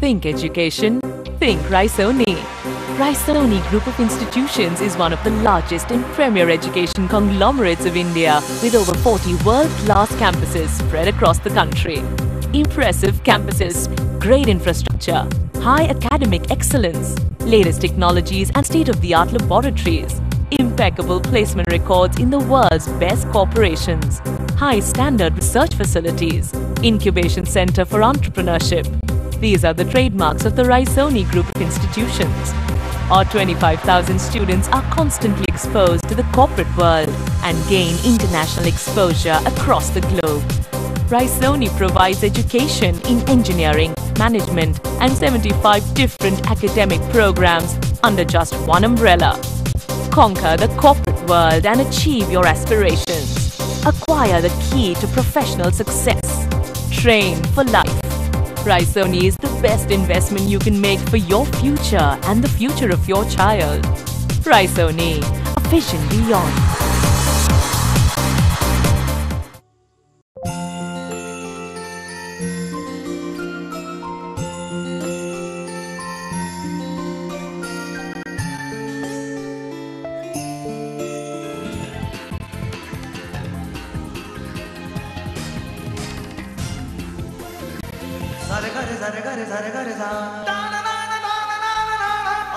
Think education, think Raisoni. Raisoni Group of Institutions is one of the largest and premier education conglomerates of India with over 40 world-class campuses spread across the country. Impressive campuses, great infrastructure, high academic excellence, latest technologies and state-of-the-art laboratories, impeccable placement records in the world's best corporations, high standard research facilities, incubation center for entrepreneurship. These are the trademarks of the Raisoni Group of Institutions. Our 25,000 students are constantly exposed to the corporate world and gain international exposure across the globe. Raisoni provides education in engineering, management and 75 different academic programs under just one umbrella. Conquer the corporate world and achieve your aspirations. Acquire the key to professional success. Train for life. Raisoni is the best investment you can make for your future and the future of your child. Raisoni, a vision beyond. Zare gare zare gare zare gare za da na na na na na na na na na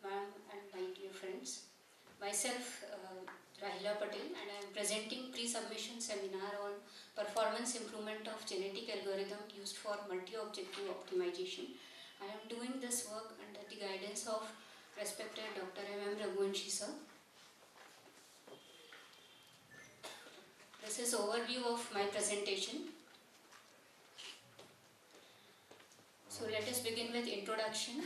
ma'am and my dear friends. Myself, Rahila Patel, and I am presenting pre-submission seminar on performance improvement of genetic algorithm used for multi-objective optimization. I am doing this work under the guidance of respected Dr. M. Raghuvanshi sir. This is overview of my presentation. So let us begin with introduction.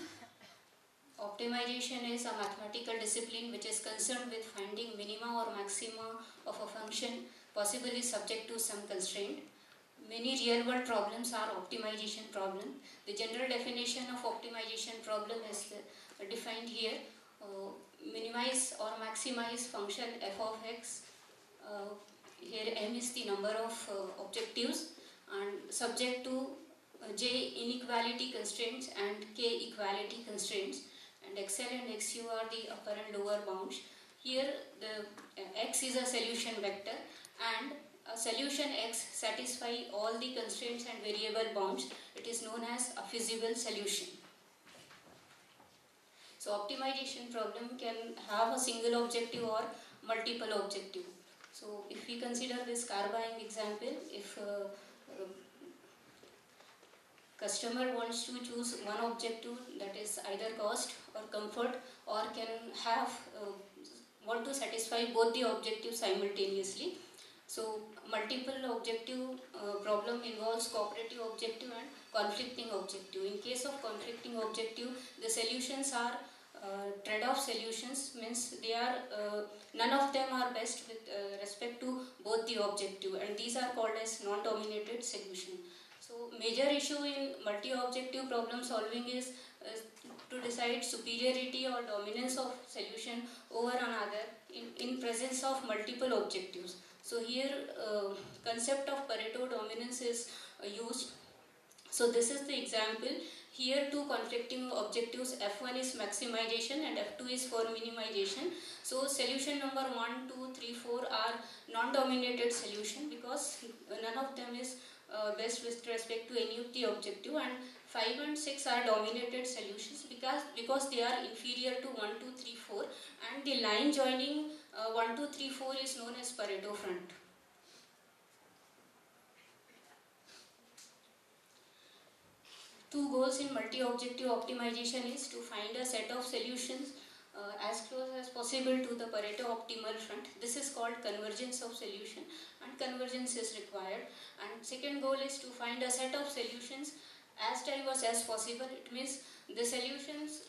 Optimization is a mathematical discipline which is concerned with finding minima or maxima of a function, possibly subject to some constraint. Many real-world problems are optimization problems. The general definition of optimization problem is defined here. Minimize or maximize function f of x. Here m is the number of objectives and subject to j inequality constraints and k equality constraints. And xl and xu are the upper and lower bounds. Here the x is a solution vector and a solution x satisfy all the constraints and variable bounds. It is known as a feasible solution. So optimization problem can have a single objective or multiple objective. So if we consider this car buying example, if customer wants to choose one objective, that is either cost or comfort, or can have want to satisfy both the objectives simultaneously. So multiple objective problem involves cooperative objective and conflicting objective. In case of conflicting objective, the solutions are trade-off solutions, means they are none of them are best with respect to both the objective, and these are called as non-dominated solution. So major issue in multi-objective problem solving is to decide superiority or dominance of solution over another in presence of multiple objectives. So here concept of Pareto dominance is used. So this is the example. Here two conflicting objectives, F1 is maximization and F2 is for minimization. So solution number 1, 2, 3, 4 are non-dominated solution because none of them is best with respect to any of the objective, and 5 and 6 are dominated solutions because they are inferior to 1, 2, 3, 4, and the line joining 1, 2, 3, 4 is known as Pareto front. Two goals in multi-objective optimization is to find a set of solutions as close as possible to the Pareto optimal front. This is called convergence of solution, and convergence is required. And second goal is to find a set of solutions as diverse as possible. It means the solutions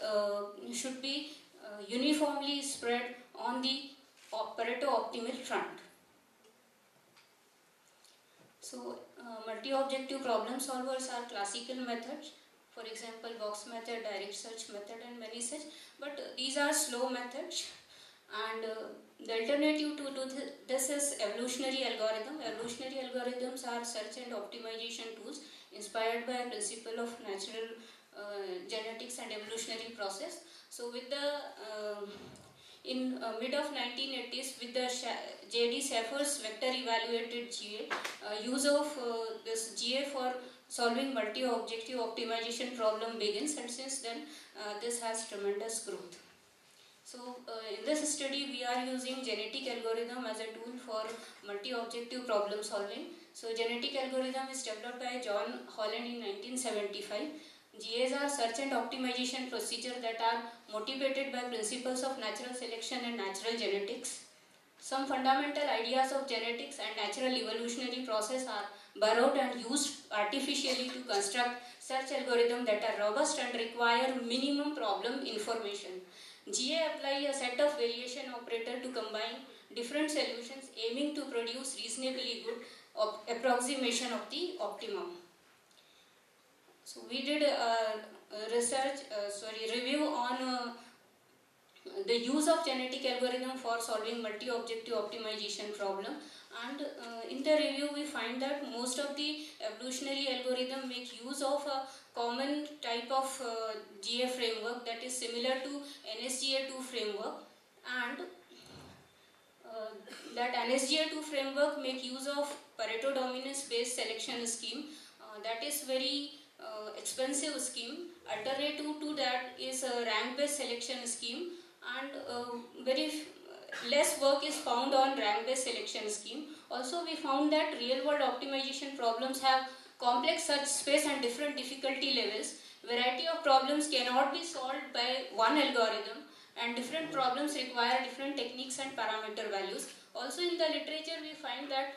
should be uniformly spread on the Pareto optimal front. So multi-objective problem solvers are classical methods, for example box method, direct search method and many such, but these are slow methods, and the alternative to this is evolutionary algorithm. Evolutionary algorithms are search and optimization tools inspired by a principle of natural genetics and evolutionary process. So with the in mid of 1980s, with the J.D. Schaeffer's vector evaluated GA, use of this GA for solving multi-objective optimization problem begins, and since then this has tremendous growth. So in this study we are using genetic algorithm as a tool for multi-objective problem solving. So genetic algorithm is developed by John Holland in 1975. GAs are search and optimization procedures that are motivated by principles of natural selection and natural genetics. Some fundamental ideas of genetics and natural evolutionary process are borrowed and used artificially to construct search algorithms that are robust and require minimum problem information. GA apply a set of variation operator to combine different solutions aiming to produce reasonably good approximation of the optimum. So we did a review on the use of genetic algorithm for solving multi-objective optimization problem, and in the review we find that most of the evolutionary algorithm make use of a common type of GA framework that is similar to NSGA2 framework, and that NSGA2 framework make use of Pareto dominance based selection scheme. That is very expensive scheme. Alternative to that is a rank based selection scheme, and very less work is found on rank based selection scheme. Also we found that real world optimization problems have complex search space and different difficulty levels. Variety of problems cannot be solved by one algorithm, and different problems require different techniques and parameter values. Also in the literature we find that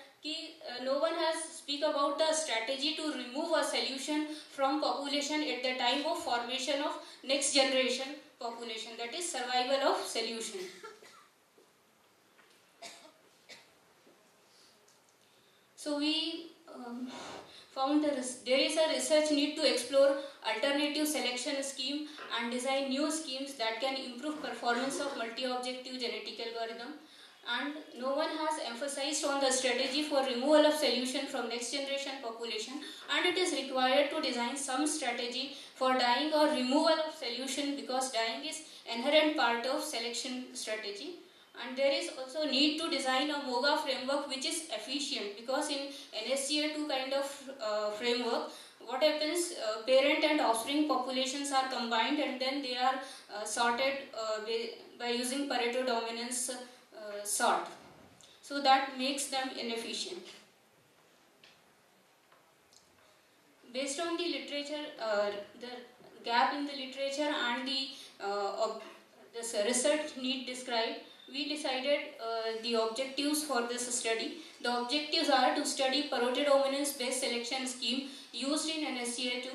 no one has speak about the strategy to remove a solution from population at the time of formation of next generation population, that is survival of solution. So we found there is a research need to explore alternative selection scheme and design new schemes that can improve performance of multi-objective genetic algorithm. And no one has emphasized on the strategy for removal of solution from next generation population, and it is required to design some strategy for dyeing or removal of solution, because dyeing is inherent part of selection strategy. And there is also need to design a MOGA framework which is efficient, because in NSGA2 kind of framework, what happens, parent and offspring populations are combined and then they are sorted by using Pareto dominance sort. So that makes them inefficient. Based on the literature, the gap in the literature and the this research need described, we decided the objectives for this study. The objectives are to study Pareto dominance based selection scheme used in NSGA2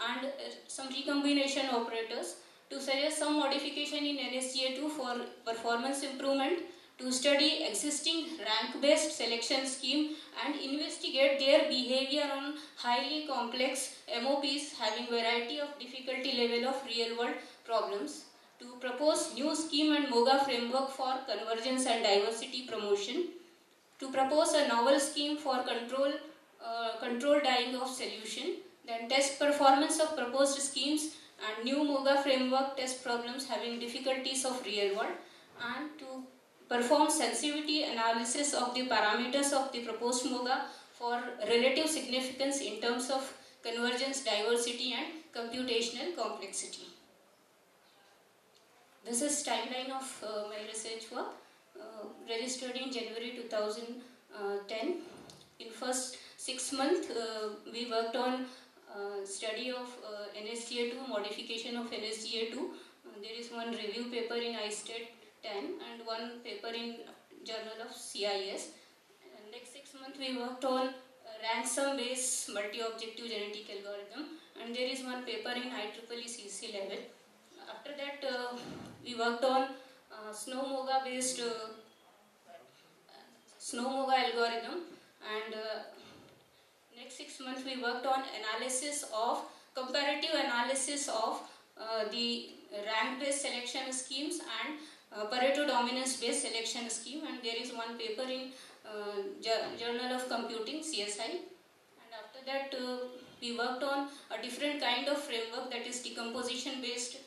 and some recombination operators, to suggest some modification in NSGA2 for performance improvement, to study existing rank-based selection scheme and investigate their behavior on highly complex MOPs having variety of difficulty level of real-world problems, to propose new scheme and MOGA framework for convergence and diversity promotion, to propose a novel scheme for control dying of solution, then test performance of proposed schemes and new MOGA framework test problems having difficulties of real world, and to perform sensitivity analysis of the parameters of the proposed MOGA for relative significance in terms of convergence, diversity and computational complexity. This is timeline of my research work, registered in January 2010. In first 6 months, we worked on study of NSGA2, modification of NSGA2. There is one review paper in ISTAT 10 and one paper in Journal of CIS. Next 6 months, we worked on rank-sum based multi-objective genetic algorithm, and there is one paper in IEEE CC level. After that, we worked on SNOW-MOGA based SNOW-MOGA algorithm, and next 6 months we worked on comparative analysis of the rank-based selection schemes and Pareto dominance-based selection scheme, and there is one paper in Journal of Computing, CSI. And after that, we worked on a different kind of framework, that is decomposition-based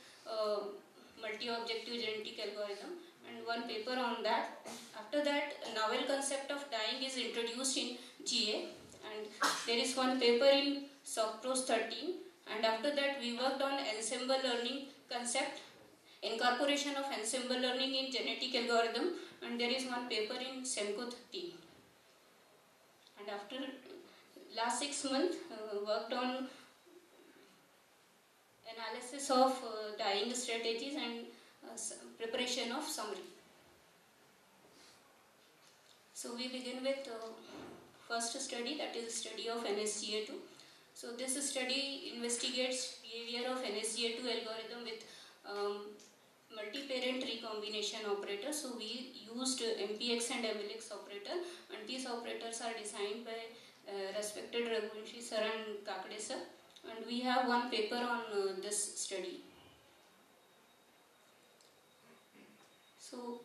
multi-objective genetic algorithm, and one paper on that. After that, a novel concept of dying is introduced in GA, and there is one paper in SOCPROS 13, and after that we worked on ensemble learning concept, incorporation of ensemble learning in genetic algorithm, and there is one paper in SEMCO 13. And after last 6 months, worked on analysis of dying strategies and preparation of summary. So we begin with first study, that is study of NSGA2. So this study investigates behavior of NSGA2 algorithm with multi-parent recombination operator. So we used MPX and MLX operator, and these operators are designed by respected Raghuvanshi sir and Kakade sir, and we have one paper on this study. So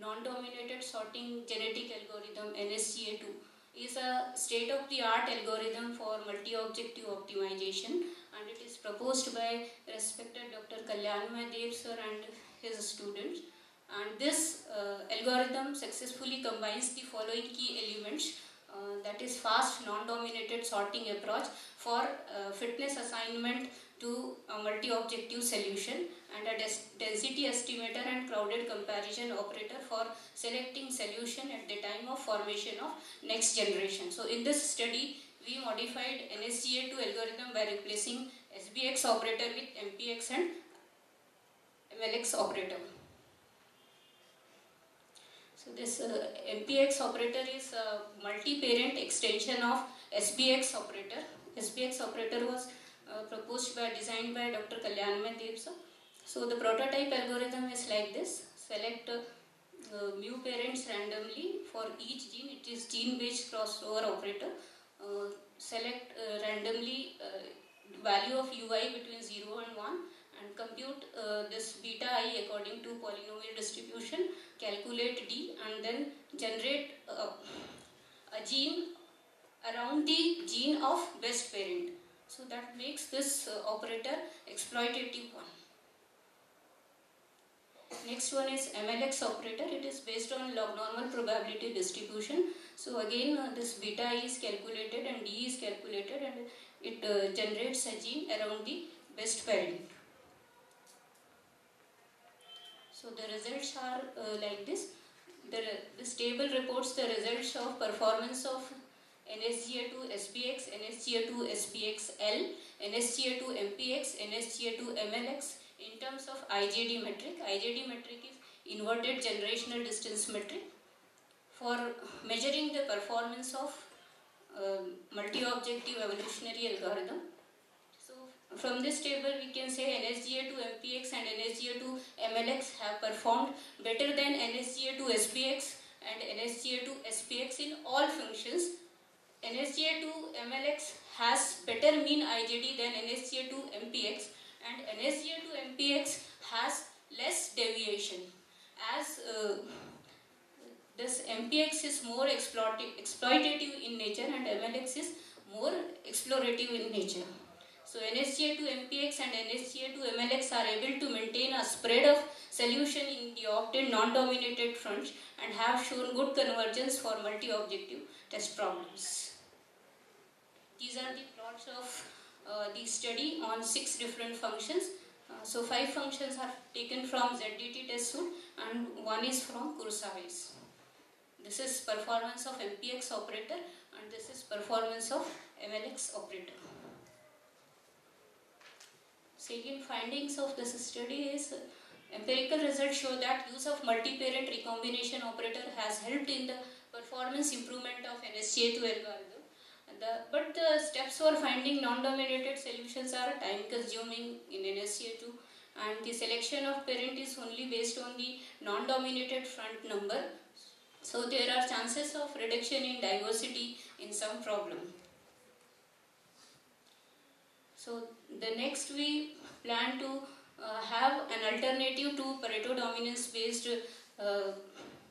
non-dominated sorting genetic algorithm NSGA2 is a state-of-the-art algorithm for multi-objective optimization, and it is proposed by respected Dr. Kalyanmay Dev sir and his students. And this algorithm successfully combines the following key elements, that is fast non-dominated sorting approach for fitness assignment to a multi-objective solution, and a density estimator and crowded comparison operator for selecting solution at the time of formation of next generation. So in this study, we modified NSGA2 algorithm by replacing SBX operator with MPX and MLX operator. So this MPX operator is a multi-parent extension of SBX operator. SBX operator was designed by Dr. Kalyanmay Dev sir. So the prototype algorithm is like this: select mu parents randomly for each gene. It is gene-based crossover operator. Select randomly value of UI between 0 and 1, and compute this beta I according to polynomial distribution, calculate D, and then generate a gene around the gene of best parent. So that makes this operator exploitative one. Next one is MLX operator. It is based on log normal probability distribution. So again this beta I is calculated and D is calculated, and it generates a gene around the best parent. So the results are like this. This table reports the results of performance of NSGA2 SBX, NSGA2 SBXL, NSGA2 MPX, NSGA2 MLX in terms of IJD metric. IJD metric is inverted generational distance metric for measuring the performance of multi-objective evolutionary algorithm. So from this table we can say NSGA2 MPX and MLX have performed better than NSGA to SPX and NSGA to SPX in all functions. NSGA to MLX has better mean IJD than NSGA to MPX, and NSGA to MPX has less deviation, as this MPX is more exploitative in nature and MLX is more explorative in nature. So NSGA to MPX and NSGA to MLX are able to maintain a spread of solution in the obtained non-dominated fronts and have shown good convergence for multi-objective test problems. These are the plots of the study on 6 different functions. So 5 functions are taken from ZDT test suite and 1 is from Kurosawa's. This is performance of MPX operator and this is performance of MLX operator. Salient findings of this study is empirical results show that use of multi-parent recombination operator has helped in the performance improvement of NSGA2 algorithm. But the steps for finding non-dominated solutions are time-consuming in NSGA2, and the selection of parent is only based on the non-dominated front number. So there are chances of reduction in diversity in some problem. So the next we plan to have an alternative to Pareto dominance based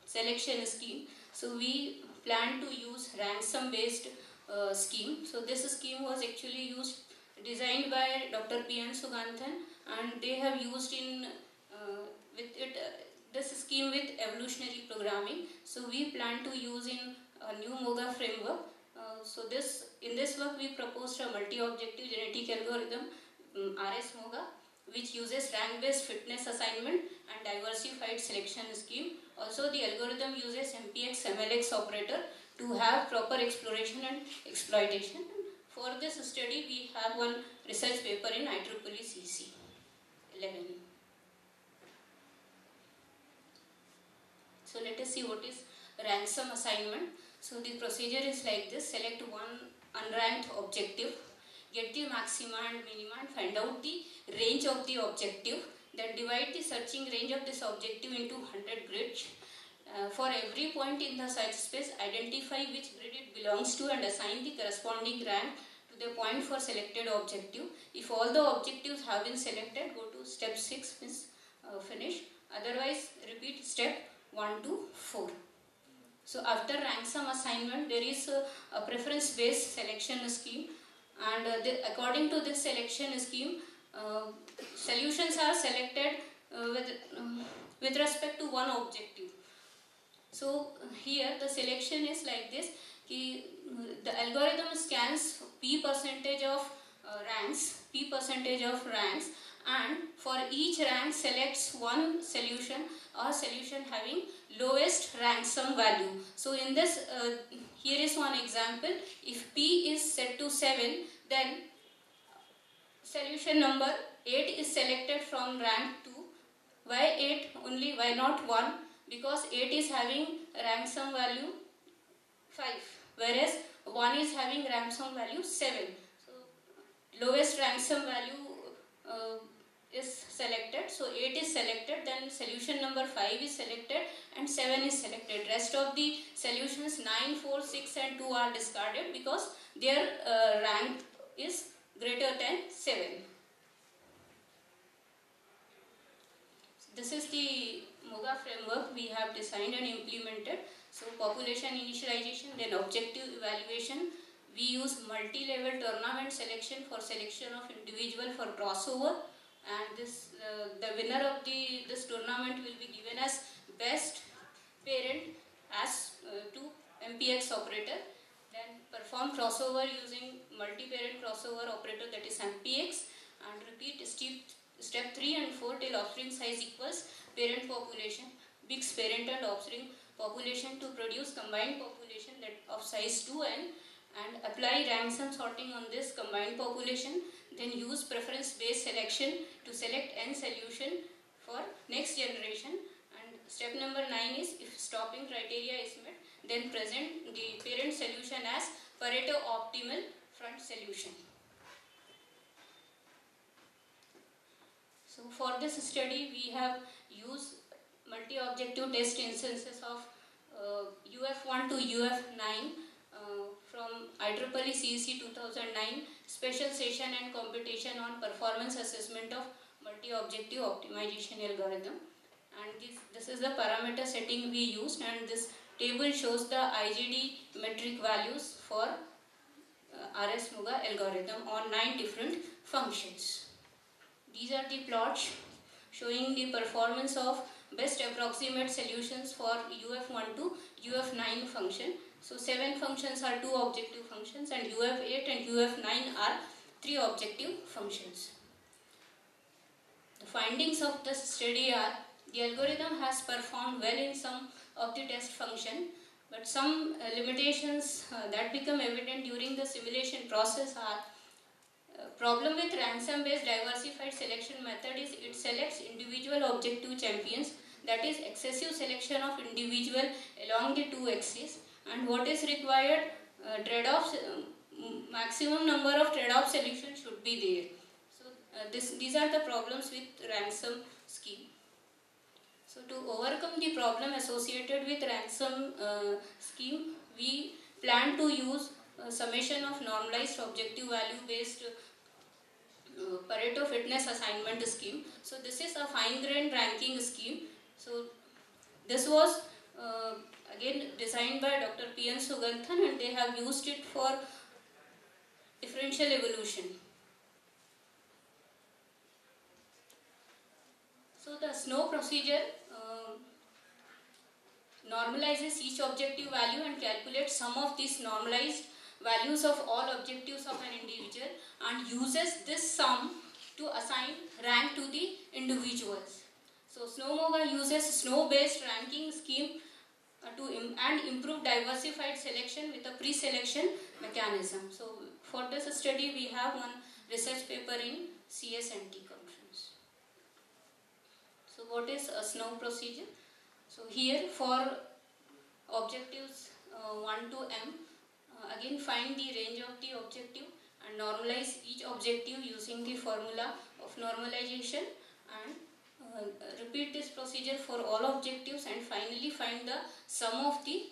selection scheme. So we plan to use rank sum based scheme. So this scheme was actually designed by Dr. P.N. Suganthan, and they have used this scheme with evolutionary programming. So we plan to use in a new MOGA framework. In this work we proposed a multi-objective genetic algorithm, RS MOGA, which uses rank-based fitness assignment and diversified selection scheme. Also the algorithm uses MPX MLX operator to have proper exploration and exploitation. For this study we have one research paper in IEEE CC 11. So let us see what is rank sum assignment. So the procedure is like this: select one unranked objective, get the maxima and minima and find out the range of the objective, then divide the searching range of this objective into 100 grids. For every point in the search space, identify which grid it belongs to and assign the corresponding rank to the point for selected objective. If all the objectives have been selected, go to step 6, means finish. Otherwise, repeat step 1 to 4. So after rank sum assignment, there is a preference based selection scheme, and according to this selection scheme, solutions are selected with respect to one objective. So here the selection is like this: the algorithm scans p percentage of ranks, and for each rank selects one solution or solution having lowest rank sum value. So in this, here is one example. If p is set to 7, then solution number 8 is selected from rank 2. Why 8 only? Why not 1? Because 8 is having rank sum value 5, whereas 1 is having rank sum value 7. So lowest rank sum value is selected. So 8 is selected, then solution number 5 is selected and 7 is selected. Rest of the solutions 9, 4, 6 and 2 are discarded because their rank is greater than 7. This is the MOGA framework we have designed and implemented. So population initialization, then objective evaluation. We use multi-level tournament selection for selection of individual for crossover, and this the winner of this tournament will be given as best parent as to MPX operator. Then perform crossover using multi-parent crossover operator, that is MPX, and repeat step 3 and 4 till offspring size equals parent population, mix parent and offspring population to produce combined population that of size 2n, and apply rank sum sorting on this combined population. Then use preference based selection to select n solution for next generation. And step number 9 is, if stopping criteria is met, then present the parent solution as Pareto optimal front solution. So So for this study we have used multi-objective test instances of UF1 to UF9 from IEEE CEC 2009 special session and competition on performance assessment of multi-objective optimization algorithm. And this is the parameter setting we used, and this table shows the IGD metric values for RS-MUGA algorithm on 9 different functions. These are the plots showing the performance of best approximate solutions for UF1 to UF9 function. So 7 functions are 2 objective functions, and UF8 and UF9 are 3 objective functions. The findings of this study are: the algorithm has performed well in some of the test function, but some limitations that become evident during the simulation process are: problem with ransom-based diversified selection method is it selects individual objective champions, that is excessive selection of individual along the two axes, and what is required, trade-offs, maximum number of trade-off solutions should be there. So these are the problems with ransom scheme. So to overcome the problem associated with ransom scheme, we plan to use summation of normalized objective value based Pareto fitness assignment scheme. So this is a fine-grained ranking scheme. So this was again designed by Dr. P. N. Suganthan, and they have used it for differential evolution. So the SNOW procedure normalizes each objective value and calculates sum of these normalized values of all objectives of an individual, and uses this sum to assign rank to the individuals. So SNOW-MOGA uses SNOW-based ranking scheme and improve diversified selection with a pre-selection mechanism. So for this study we have one research paper in CSNT conference. So what is a SNOW procedure? So here for objectives 1 to m, again find the range of the objective and normalize each objective using the formula of normalization, and repeat this procedure for all objectives, and finally find the sum of the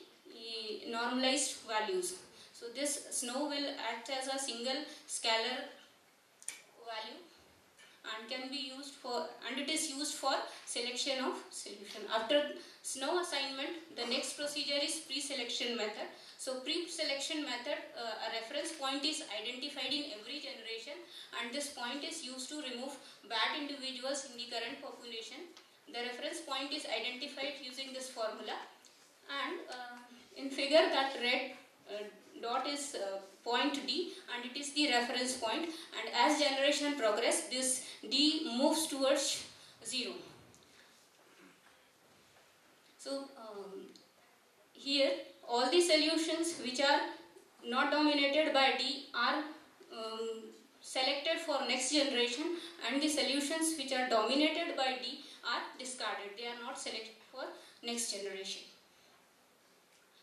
normalized values. So this SNOW will act as a single scalar value and can be used for, and it is used for selection of solution. After SNOW assignment, the next procedure is pre-selection method. So pre-selection method, a reference point is identified in every generation, and this point is used to remove bad individuals in the current population. The reference point is identified using this formula, and in figure that red dot is point D, and it is the reference point, and as generation progress, this D moves towards 0. So here all the solutions which are not dominated by D are selected for next generation, and the solutions which are dominated by D are discarded. They are not selected for next generation.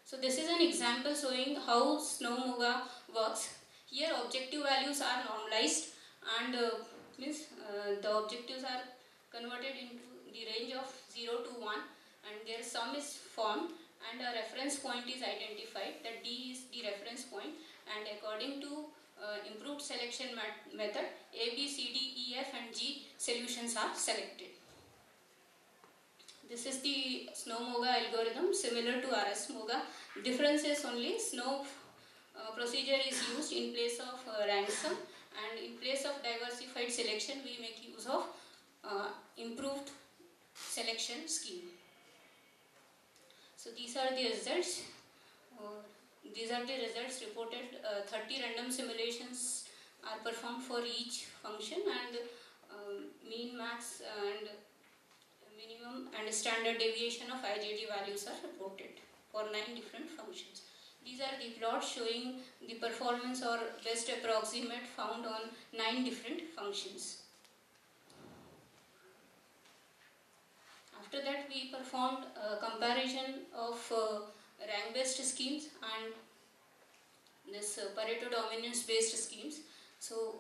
So this is an example showing how SNOW-MOGA works. Here objective values are normalized, and the objectives are converted into the range of 0 to 1, and their sum is formed, and a reference point is identified, that D is the reference point, and according to improved selection method, A, B, C, D, E, F and G solutions are selected. This is the SNOW-MOGA algorithm, similar to RS-MOGA. Difference is only SNOW procedure is used in place of ransom, and in place of diversified selection we make use of improved selection scheme. So these are the results. These are the results reported. 30 random simulations are performed for each function, and mean, max and minimum and standard deviation of IGD values are reported for 9 different functions. These are the plots showing the performance or best approximate found on 9 different functions. After that we performed a comparison of rank based schemes and this Pareto dominance based schemes. So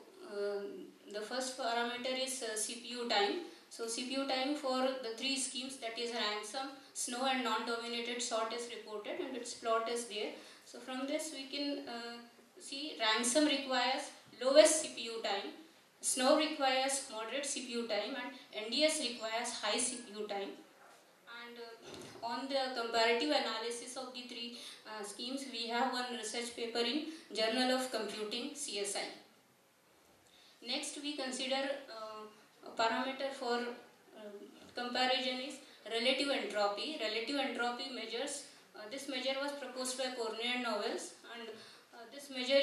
the first parameter is CPU time. So CPU time for the three schemes, that is ransom, snow and non-dominated sort, is reported and its plot is there. So from this we can see ransom requires lowest CPU time, snow requires moderate CPU time, and NDS requires high CPU time. And on the comparative analysis of the three schemes, we have one research paper in Journal of Computing, CSI. Next we consider a parameter for comparison is relative entropy. Relative entropy measures, this measure was proposed by Corney and Knowles, and this measure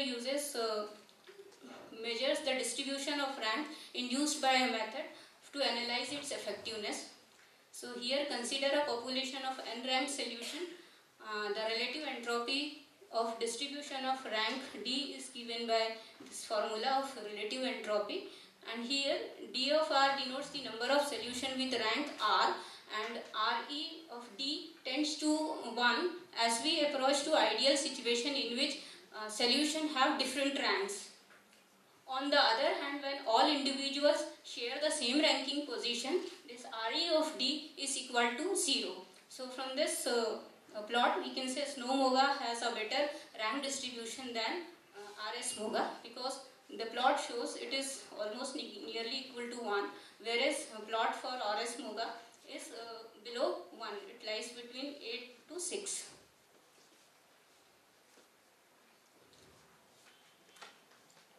measures the distribution of rank induced by a method to analyze its effectiveness. So here consider a population of n-ranked solution. The relative entropy of distribution of rank D is given by this formula of relative entropy, and here D of R denotes the number of solution with rank R, and RE of D tends to 1 as we approach to ideal situation in which solution have different ranks. On the other hand, when all individuals share the same ranking position, this RE of D is equal to 0. So from this plot we can say Snow Moga has a better rank distribution than RS Moga, because the plot shows it is almost nearly equal to 1, whereas plot for RS Moga is below 1. It lies between 8 to 6.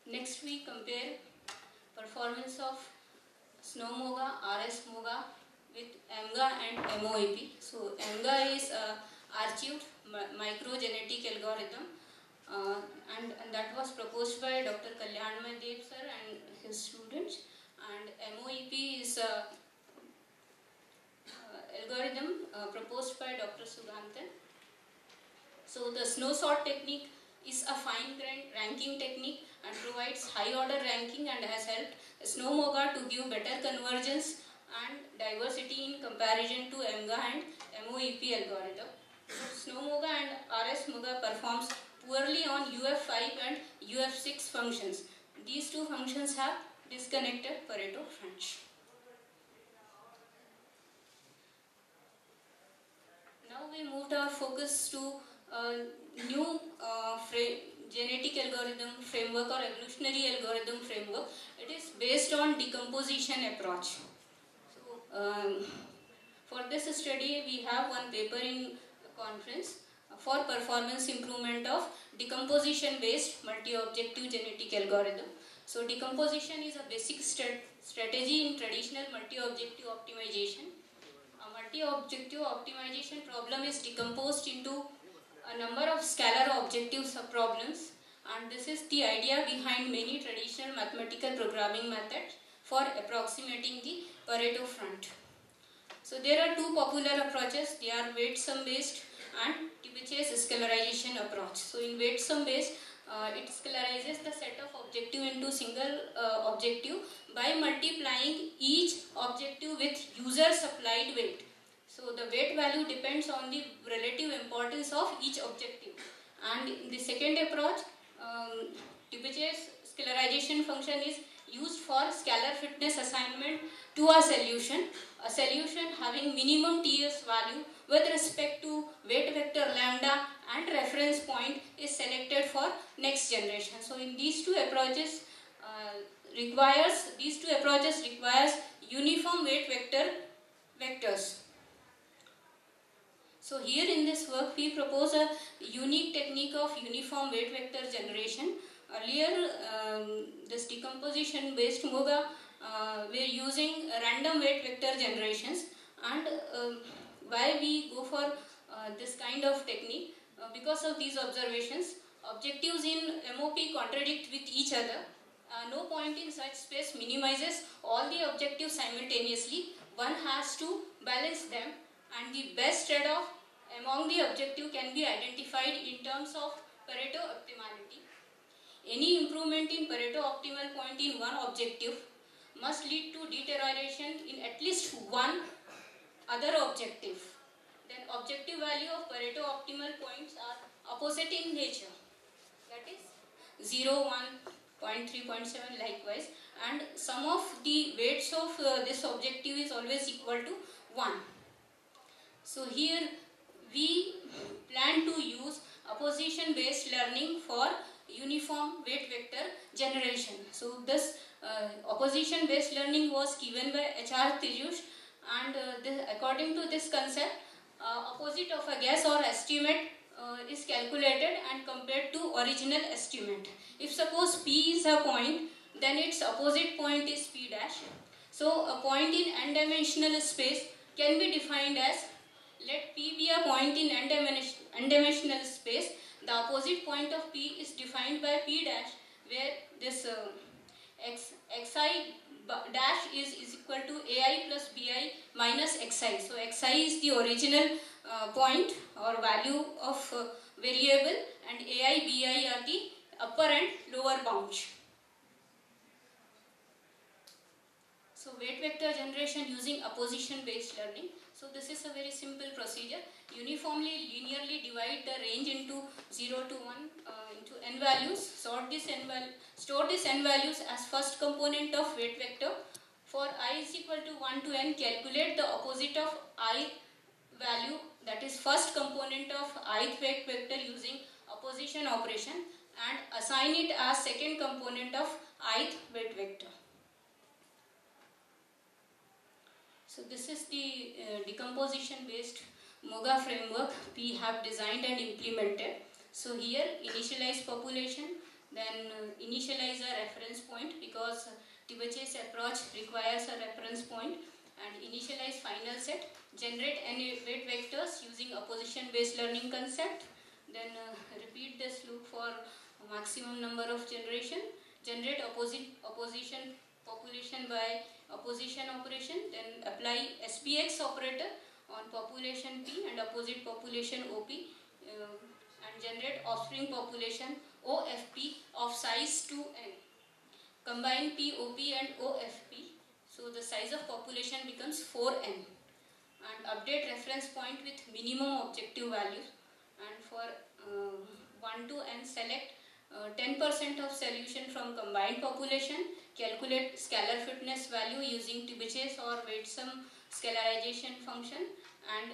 Next we compare performance of Snow Moga, RS Moga with AMGA and MOEP. So AMGA is archived microgenetic algorithm, and that was proposed by Dr. Kalyanmay Deb sir and his students, and MOEP is algorithm proposed by Dr. Suganthan. So the snow sort technique is a fine-grained ranking technique and provides high-order ranking and has helped Snow Moga to give better convergence and diversity in comparison to AMGA and MOEP algorithm. But Snow Moga and RS Moga performs poorly on UF5 and UF6 functions. These two functions have disconnected Pareto fronts. Now we moved our focus to new genetic algorithm framework or evolutionary algorithm framework. It is based on decomposition approach. So for this study we have one paper in conference for performance improvement of decomposition based multi-objective genetic algorithm. So decomposition is a basic strategy in traditional multi-objective optimization. A multi-objective optimization problem is decomposed into a number of scalar objective subproblems, and this is the idea behind many traditional mathematical programming methods for approximating the Pareto front. So there are two popular approaches. They are weight sum based and Tibet's scalarization approach. So in weight sum based, it scalarizes the set of objective into single objective by multiplying each objective with user supplied weight. So the weight value depends on the relative importance of each objective. And in the second approach, Tibet's scalarization function is used for scalar fitness assignment to a solution having minimum TS value with respect to weight vector lambda and reference point is selected for next generation. So in these two approaches requires uniform weight vectors. So here in this work we propose a unique technique of uniform weight vector generation. Earlier this decomposition based Moga we are using random weight vector generations, and why we go for this kind of technique, because of these observations, objectives in MOP contradict with each other. No point in such space minimizes all the objectives simultaneously. One has to balance them, and the best trade-off among the objective can be identified in terms of Pareto optimality. Any improvement in Pareto optimal point in one objective must lead to deterioration in at least one other objective. Then objective value of Pareto optimal points are opposite in nature. That is 0, 1, 0.3, 0.7 likewise, and sum of the weights of this objective is always equal to 1. So here we plan to use opposition based learning for uniform weight vector generation. So this opposition based learning was given by H.R. Tijush, and according to this concept, opposite of a guess or estimate is calculated and compared to original estimate. If suppose P is a point, then its opposite point is P dash. So a point in n-dimensional space can be defined as, let P be a point in n-dimensional space. The opposite point of P is defined by P dash, where this xi dash is equal to ai plus bi minus xi. So xi is the original point or value of variable, and ai, bi are the upper and lower bounds. So weight vector generation using opposition based learning. So this is a very simple procedure. Uniformly linearly divide the range into 0 to 1 into n values. Store this n values as first component of weight vector. For I is equal to 1 to n, calculate the opposite of I value, that is first component of ith weight vector using opposition operation, and assign it as second component of ith weight vector. So this is the decomposition based MOGA framework we have designed and implemented. So here initialize population, then initialize a reference point, because Tibeche's approach requires a reference point, and initialize final set, generate any weight vectors using opposition based learning concept, then repeat this loop for maximum number of generation, generate opposition population by opposition operation, then apply SPX operator on population P and opposite population OP, and generate offspring population OFP of size 2n. Combine P, OP and OFP, so the size of population becomes 4n, and update reference point with minimum objective values, and for 1 to n select 10% of solution from combined population, calculate scalar fitness value using Tibeche's or Weight-sum scalarization function, and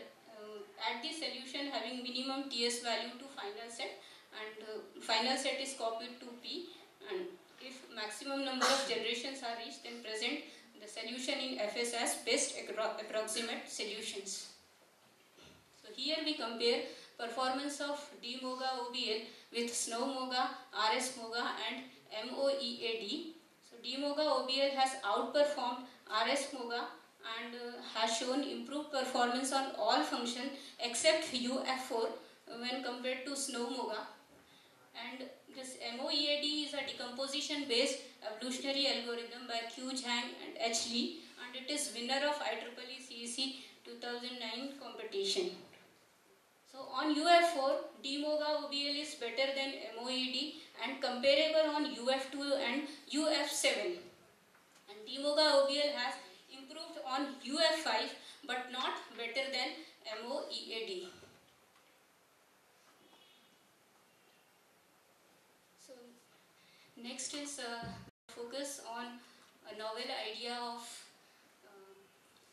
add the solution having minimum TS value to final set, and final set is copied to P, and if maximum number of generations are reached, then present the solution in FS as best approximate solutions. So here we compare performance of DMOGA OBL with SNOW MOGA, RS MOGA and MOEAD. So DMOGA OBL has outperformed RS MOGA and has shown improved performance on all functions except UF4 when compared to SNOW MOGA. And this MOEAD is a decomposition based evolutionary algorithm by Q Zhang and H Lee, and it is winner of IEEE CEC 2009 competition. So on UF4, DMOGA OBL is better than MOED and comparable on UF2 and UF7. And DMOGA OBL has improved on UF5 but not better than MOEAD. So next is focus on a novel idea of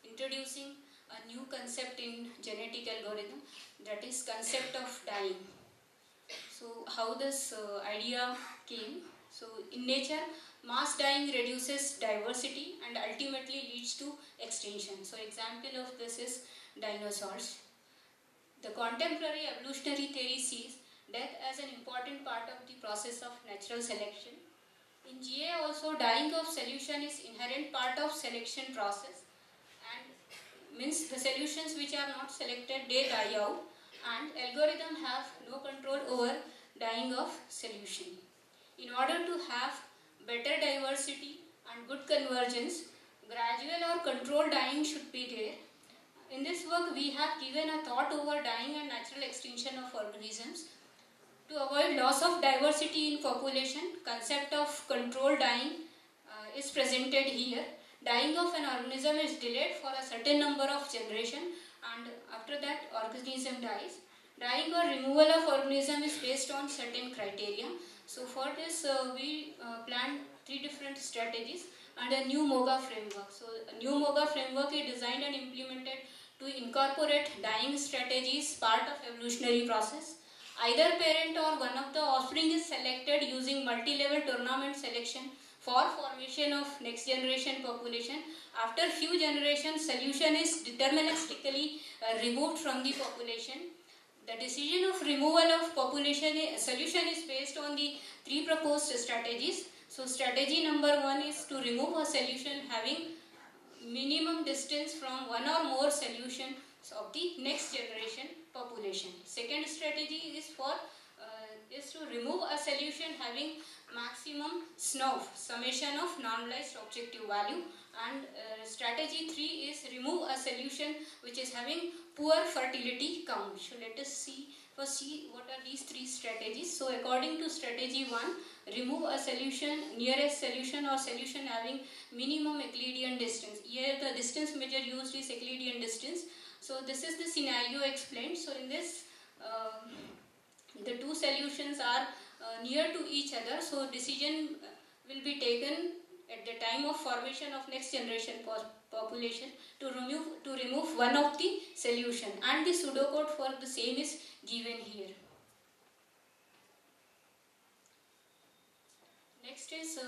introducing a new concept in genetic algorithm, that is concept of dying. So how this idea came? So in nature, mass dying reduces diversity and ultimately leads to extinction. So example of this is dinosaurs. The contemporary evolutionary theory sees death as an important part of the process of natural selection. In GA also, dying of solution is inherent part of selection process, and means the solutions which are not selected, they die out, and algorithm have no control over dying of solution. In order to have better diversity and good convergence, gradual or controlled dying should be there. In this work, we have given a thought over dying and natural extinction of organisms. To avoid loss of diversity in population, concept of controlled dying is presented here. Dying of an organism is delayed for a certain number of generations, and after that organism dies. Dying or removal of organism is based on certain criteria. So for this we planned 3 different strategies and a new MOGA framework. So a new MOGA framework is designed and implemented to incorporate dying strategies part of evolutionary process. Either parent or one of the offspring is selected using multi-level tournament selection for formation of next generation population. After few generations, solution is deterministically removed from the population. The decision of removal of solution is based on the 3 proposed strategies. So strategy number 1 is to remove a solution having minimum distance from one or more solutions of the next generation population. Second strategy is to remove a solution having maximum SNOV, summation of normalized objective value, and strategy 3 is remove a solution which is having poor fertility count. So let us see what are these 3 strategies. So according to strategy 1, remove a solution, nearest solution or solution having minimum Euclidean distance. Here the distance measure used is Euclidean distance. So this is the scenario explained. So in this the 2 solutions are near to each other, so decision will be taken at the time of formation of next generation population to remove one of the solution, and the pseudocode for the same is given here. Next is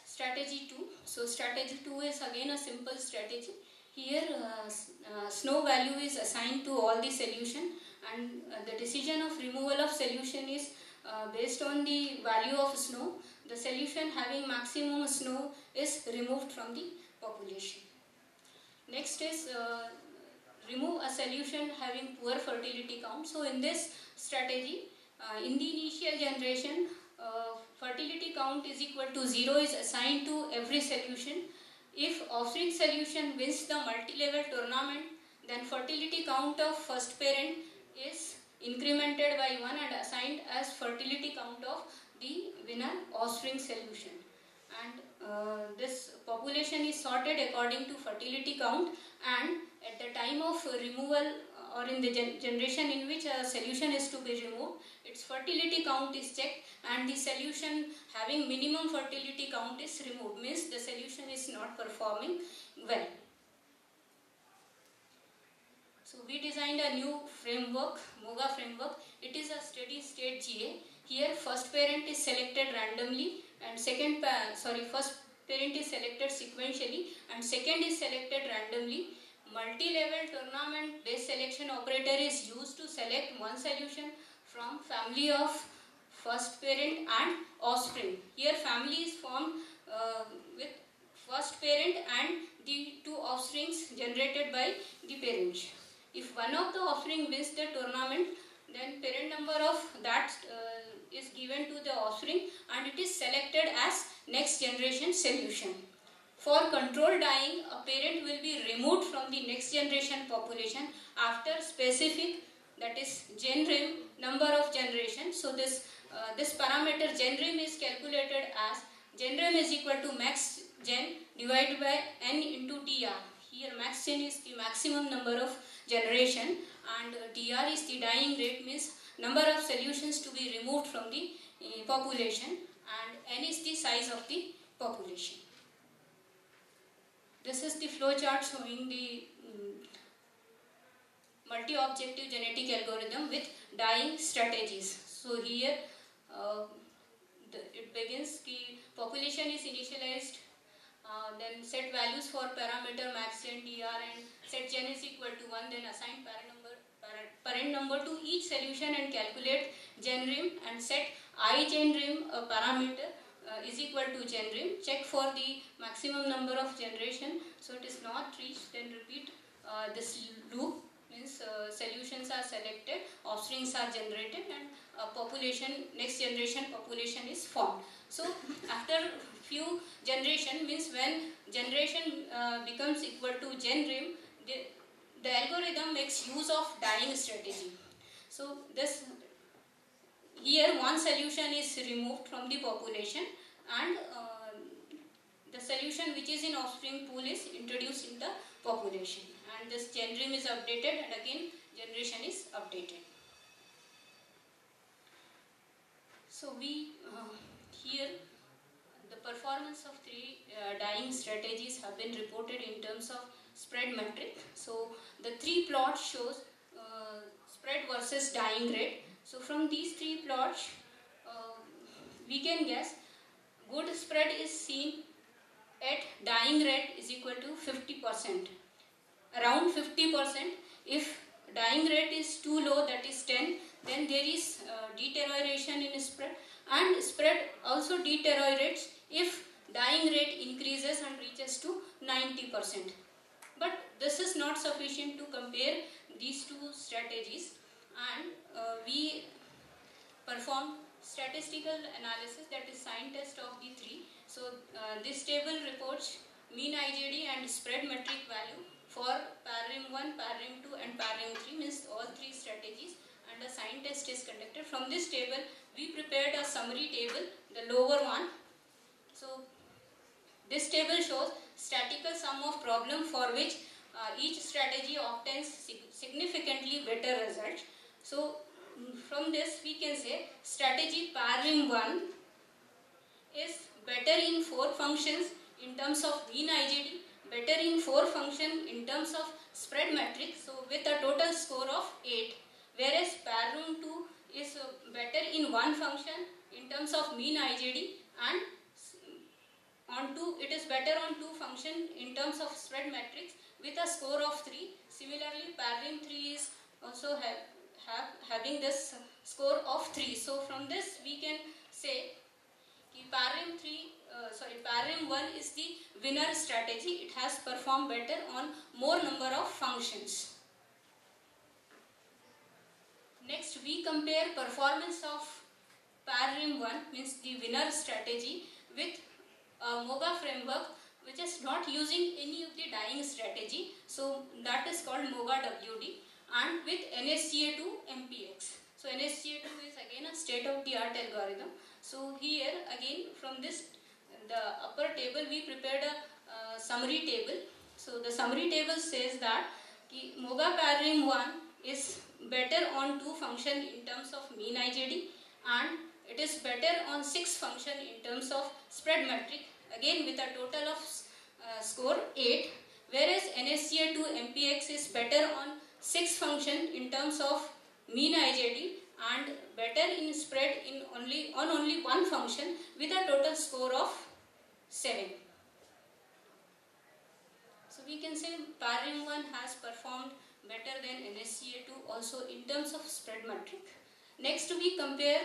strategy 2. So strategy 2 is again a simple strategy. Here SNOV value is assigned to all the solution, and the decision of removal of solution is based on the value of SNOV. The solution having maximum SNOV is removed from the population. Next is remove a solution having poor fertility count. So in this strategy, in the initial generation, fertility count is equal to 0 is assigned to every solution. If offspring solution wins the multi-level tournament, then fertility count of first parent is incremented by 1 and assigned as fertility count of the winner offspring solution. And this population is sorted according to fertility count, and at the time of removal or in the generation in which a solution is to be removed, its fertility count is checked, and the solution having minimum fertility count is removed, means the solution is not performing well. So we designed a new framework, MOGA framework. It is a steady state GA. Here first parent is selected randomly and first parent is selected sequentially and second is selected randomly. Multi-level tournament based selection operator is used to select one solution from family of first parent and offspring. Here family is formed with first parent and the 2 offsprings generated by the parent. If one of the offspring wins the tournament, then parent number of that is given to the offspring and it is selected as next generation solution. For control dying, a parent will be removed from the next generation population after specific, that is genrim, number of generations. So this parameter genrim is calculated as genrim is equal to max gen divided by n into tr. Here max gen is the maximum number of generation and tr is the dying rate, means number of solutions to be removed from the population, and n is the size of the population. This is the flow chart showing the multi-objective genetic algorithm with dying strategies. So here it begins, the population is initialized, then set values for parameter max gen tr and set gen is equal to 1, then assign parent number to each solution and calculate genrim and set I genrim a parameter is equal to genrim, check for the maximum number of generation. So it is not reached, then repeat this loop, means solutions are selected, offsprings are generated, and next generation population is formed. So after few generation, means when generation becomes equal to genrim, the algorithm makes use of dying strategy. So this here one solution is removed from the population and the solution which is in offspring pool is introduced in the population, and this genrim is updated and again generation is updated. So we here the performance of three dyeing strategies have been reported in terms of spread metric. So the three plots shows spread versus dyeing rate. So from these three plots, we can guess good spread is seen at dyeing rate is equal to 50%. Around 50%. If dyeing rate is too low, that is 10, then there is deterioration in spread, and spread also deteriorates if dyeing rate increases and reaches to 90%. But this is not sufficient to compare these two strategies, and we perform statistical analysis, that is sign test of the three. So this table reports mean IJD and spread metric value for paradigm 1, paradigm 2 and paradigm 3, means all three strategies, and a sign test is conducted. From this table we prepared a summary table, the lower one. So this table shows statistical sum of problem for which each strategy obtains significantly better results. So from this we can say strategy paradigm 1 is better in 4 functions in terms of mean IJD, better in 4 functions in terms of spread matrix, so with a total score of 8. Whereas paradigm 2 is better in 1 function in terms of mean IJD, and on 2 it is better on 2 function in terms of spread matrix with a score of 3. Similarly, paradigm 3 is also having this score of 3. So from this we can say paradigm 1 is the winner strategy. It has performed better on more number of functions. Next we compare performance of paradigm 1, means the winner strategy, with MOGA framework which is not using any of the dyeing strategy. So that is called MOGA WD, and with NSCA2 MPX. So NSCA2 is again a state-of-the-art algorithm. So here again from this, the upper table, we prepared a summary table. So the summary table says that MOGA paradigm 1 is better on 2 function in terms of mean IJD, and it is better on 6 function in terms of spread metric, again with a total of score 8. Whereas NSCA2 MPX is better on 6 function in terms of mean IJD and better in spread in only 1 function with a total score of 7. So we can say paradigm 1 has performed better than NSCA2 also in terms of spread metric. Next we compare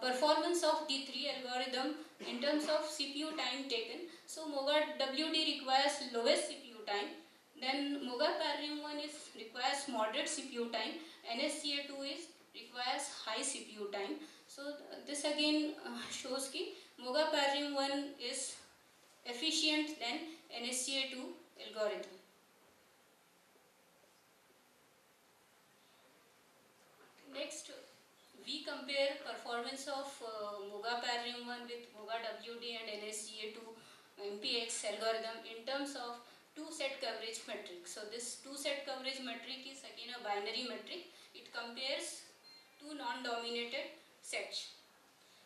performance of the 3 algorithm in terms of CPU time taken. So MOGA WD requires lowest CPU time, then MOGA paradigm 1 requires moderate CPU time, NSCA2 requires high CPU time. So this again shows that MOGA paradigm 1 is efficient than NSCA2 algorithm. Next we compare performance of MOGA paradigm 1 with MOGA WD and NSCA2 MPX algorithm in terms of 2-set coverage metric. So this 2-set coverage metric is again a binary metric. It compares 2 non-dominated sets.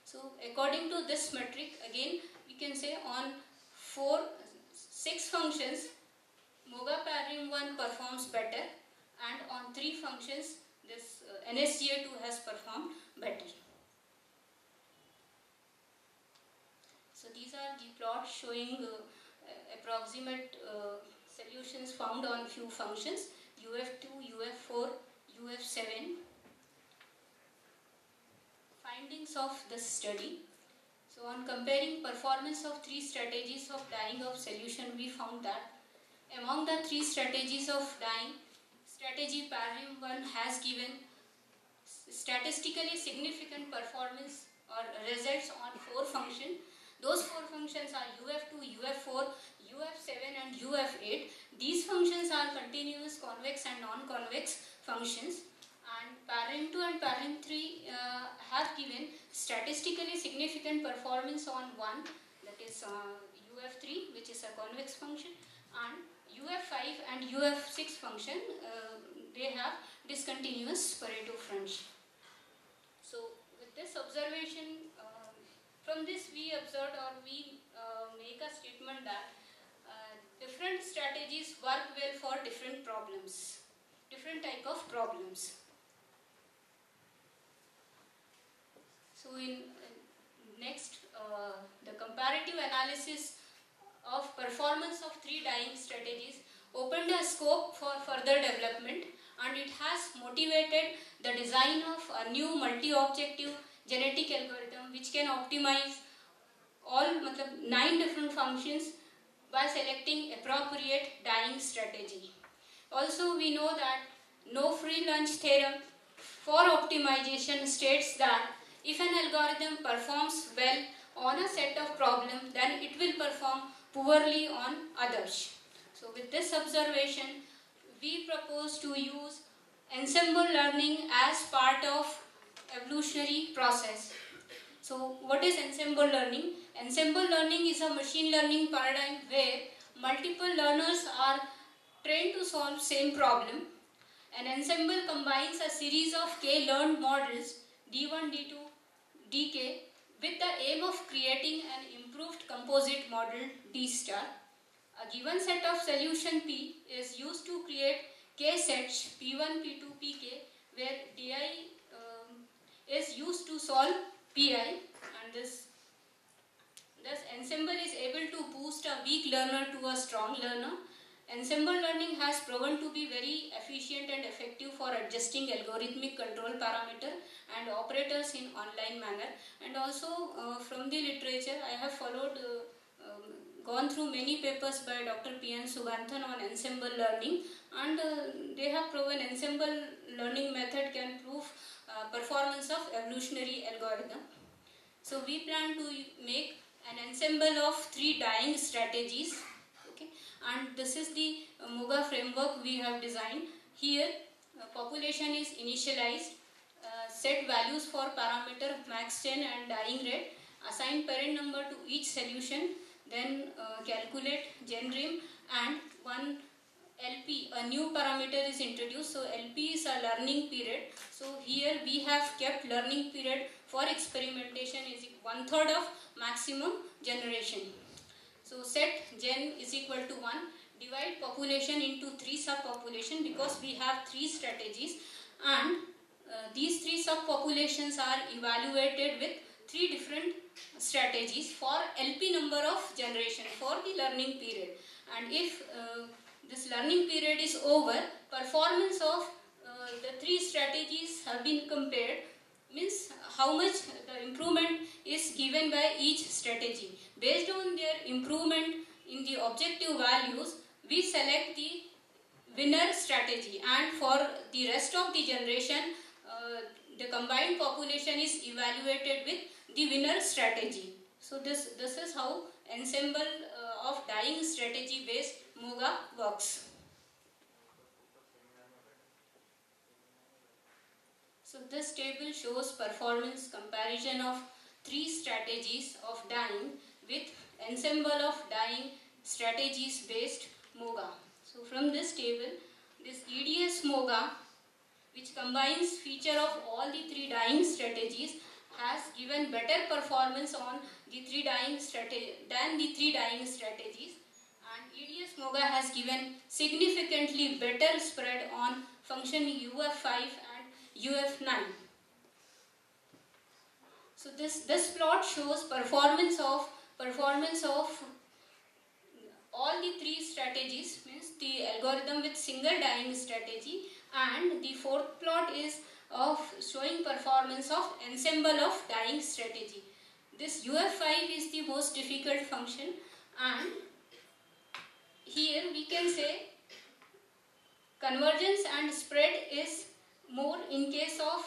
So according to this metric, again we can say on 6 functions MOGA paradigm 1 performs better, and on 3 functions this NSCA2 has performed better. So these are the plots showing approximate solutions found on few functions UF2, UF4, UF7. Findings of this study. So on comparing performance of 3 strategies of dyeing of solution, we found that among the 3 strategies of dyeing, strategy paradigm 1 has given statistically significant performance or results on 4 functions. Those 4 functions are UF2, UF4, UF7 and UF8. These functions are continuous convex and non-convex functions, and paradigm 2 and paradigm 3 have given statistically significant performance on 1, that is UF3, which is a convex function, and UF5 and UF6 function, they have discontinuous Pareto function. So with this observation, From this we observed, or we make a statement that different strategies work well for different problems, different type of problems. So in next, the comparative analysis of performance of 3 dyeing strategies opened a scope for further development, and it has motivated the design of a new multi-objective genetic algorithm which can optimize all 9 different functions by selecting appropriate dyeing strategy. Also, we know that no free lunch theorem for optimization states that if an algorithm performs well on a set of problems, then it will perform poorly on others. So with this observation, we propose to use ensemble learning as part of evolutionary process. So what is ensemble learning? Ensemble learning is a machine learning paradigm where multiple learners are trained to solve same problem. An ensemble combines a series of k-learned models D1, D2, Dk with the aim of creating an improved composite model D star. A given set of solution P is used to create k sets P1, P2, Pk, where Di is used to solve Pi, and this ensemble is able to boost a weak learner to a strong learner. Ensemble learning has proven to be very efficient and effective for adjusting algorithmic control parameter and operators in online manner. And also from the literature, I have gone through many papers by Dr. P.N. Subanthan on ensemble learning, and they have proven ensemble learning method can prove performance of evolutionary algorithm. So we plan to make an ensemble of 3 dyeing strategies. Okay, and this is the MOGA framework we have designed. Here population is initialized, set values for parameter max 10 and dyeing rate, assign parent number to each solution, then calculate GenRim, and one LP, a new parameter is introduced. So LP is a learning period. So here we have kept learning period for experimentation is 1/3 of maximum generation. So set gen is equal to 1, divide population into 3 subpopulation because we have 3 strategies, and these 3 subpopulations are evaluated with 3 different strategies for LP number of generation for the learning period. And if this learning period is over, performance of the 3 strategies have been compared, means how much the improvement is given by each strategy. Based on their improvement in the objective values, we select the winner strategy, and for the rest of the generation, the combined population is evaluated with the winner strategy. So this is how ensemble of dyeing strategy based MOGA works. So this table shows performance comparison of 3 strategies of dyeing with ensemble of dyeing strategies based MOGA. So from this table, this EDS MOGA, which combines feature of all the 3 dyeing strategies, has given better performance on the 3 dyeing than the 3 dyeing strategies, and EDS MOGA has given significantly better spread on function UF5 and UF9. So this plot shows performance of all the 3 strategies, means the algorithm with single dyeing strategy, and the 4th plot is of showing performance of ensemble of dyeing strategy. This UF5 is the most difficult function, and here we can say convergence and spread is more in case of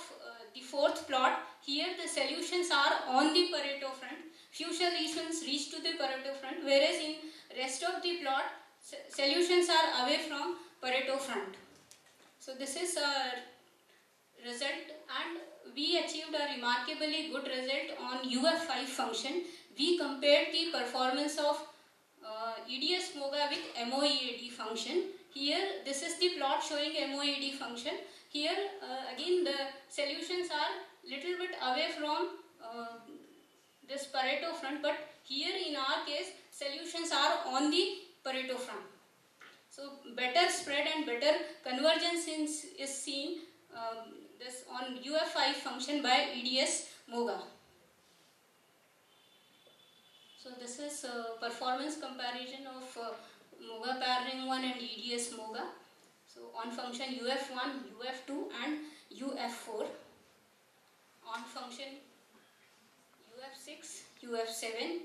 the 4th plot. Here the solutions are on the Pareto front, few solutions reach to the Pareto front, whereas in rest of the plot solutions are away from Pareto front. So this is a result, and we achieved a remarkably good result on UF5 function. We compared the performance of EDS MOGA with MOEAD function. Here this is the plot showing MOEAD function. Here again the solutions are little bit away from this Pareto front, but here in our case solutions are on the Pareto front. So better spread and better convergence is seen this on UF5 function by EDS MOGA. So this is performance comparison of MOGA pairing 1 and EDS MOGA. So on function UF1, UF2 and UF4. On function UF6, UF7,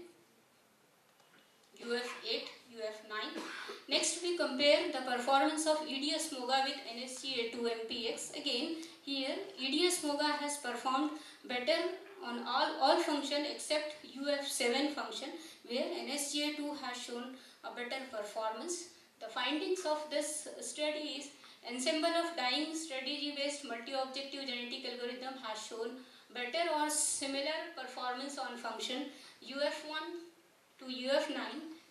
UF8, UF9. Next we compare the performance of EDS MOGA with NSGA2 MPX. Again here EDS MOGA has performed better on all function except UF7 function, where NSGA2 has shown a better performance. The findings of this study is ensemble of dyeing strategy based multi-objective genetic algorithm has shown better or similar performance on function UF1 to UF9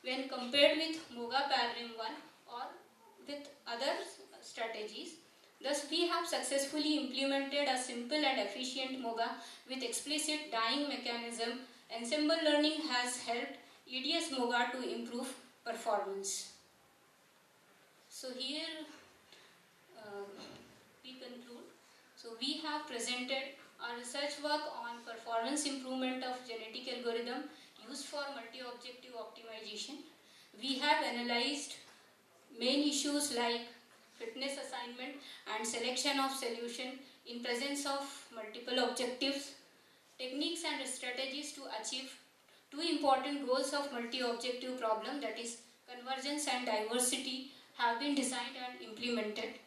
when compared with MOGA pairing 1 or with other strategies. Thus, we have successfully implemented a simple and efficient MOGA with explicit dyeing mechanism. Ensemble learning has helped EDS MOGA to improve performance. So here we conclude. So we have presented our research work on performance improvement of genetic algorithm used for multi-objective optimization. We have analyzed main issues like fitness assignment and selection of solution in presence of multiple objectives, techniques and strategies to achieve two important goals of multi-objective problem, that is convergence and diversity, have been designed and implemented.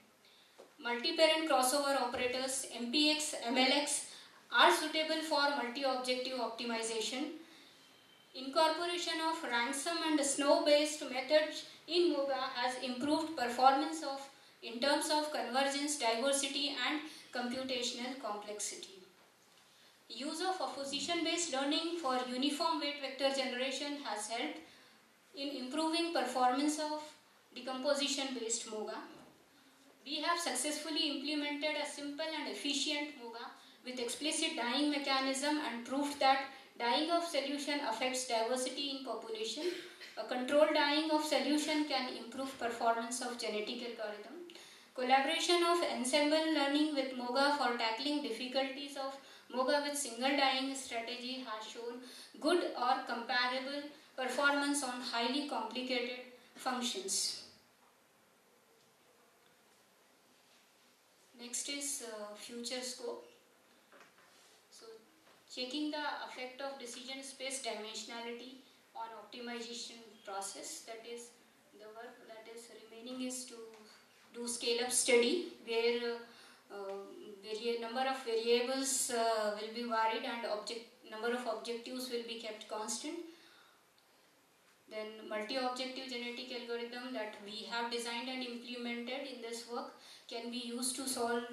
Multi-parent crossover operators MPX, MLX are suitable for multi-objective optimization. Incorporation of ransom and snow based methods in MOGA has improved performance in terms of convergence, diversity and computational complexity. Use of opposition based learning for uniform weight vector generation has helped in improving performance of decomposition based MOGA. We have successfully implemented a simple and efficient MOGA with explicit dyeing mechanism and proved that dyeing of solution affects diversity in population. A controlled dyeing of solution can improve performance of genetic algorithm. Collaboration of ensemble learning with MOGA for tackling difficulties of MOGA with single dyeing strategy has shown good or comparable performance on highly complicated functions. Next is future scope. So, checking the effect of decision space dimensionality on optimization process, that is the work that is remaining is to do scale-up study where number of variables will be varied and number of objectives will be kept constant. Then multi-objective genetic algorithm that we have designed and implemented in this work can be used to solve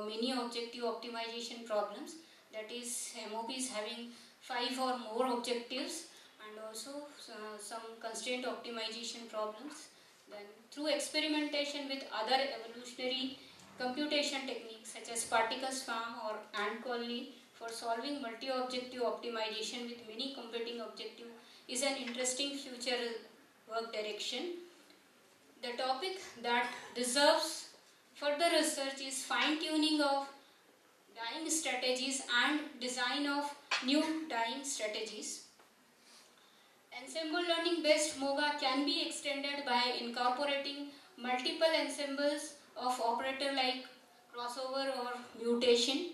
many objective optimization problems, that is MOPs having 5 or more objectives, and also some constraint optimization problems. Then through experimentation with other evolutionary computation techniques such as particle swarm or ant colony for solving multi-objective optimization with many competing objectives is an interesting future work direction. The topic that deserves further research is fine-tuning of dyeing strategies and design of new dyeing strategies. Ensemble learning based MOGA can be extended by incorporating multiple ensembles of operator like crossover or mutation.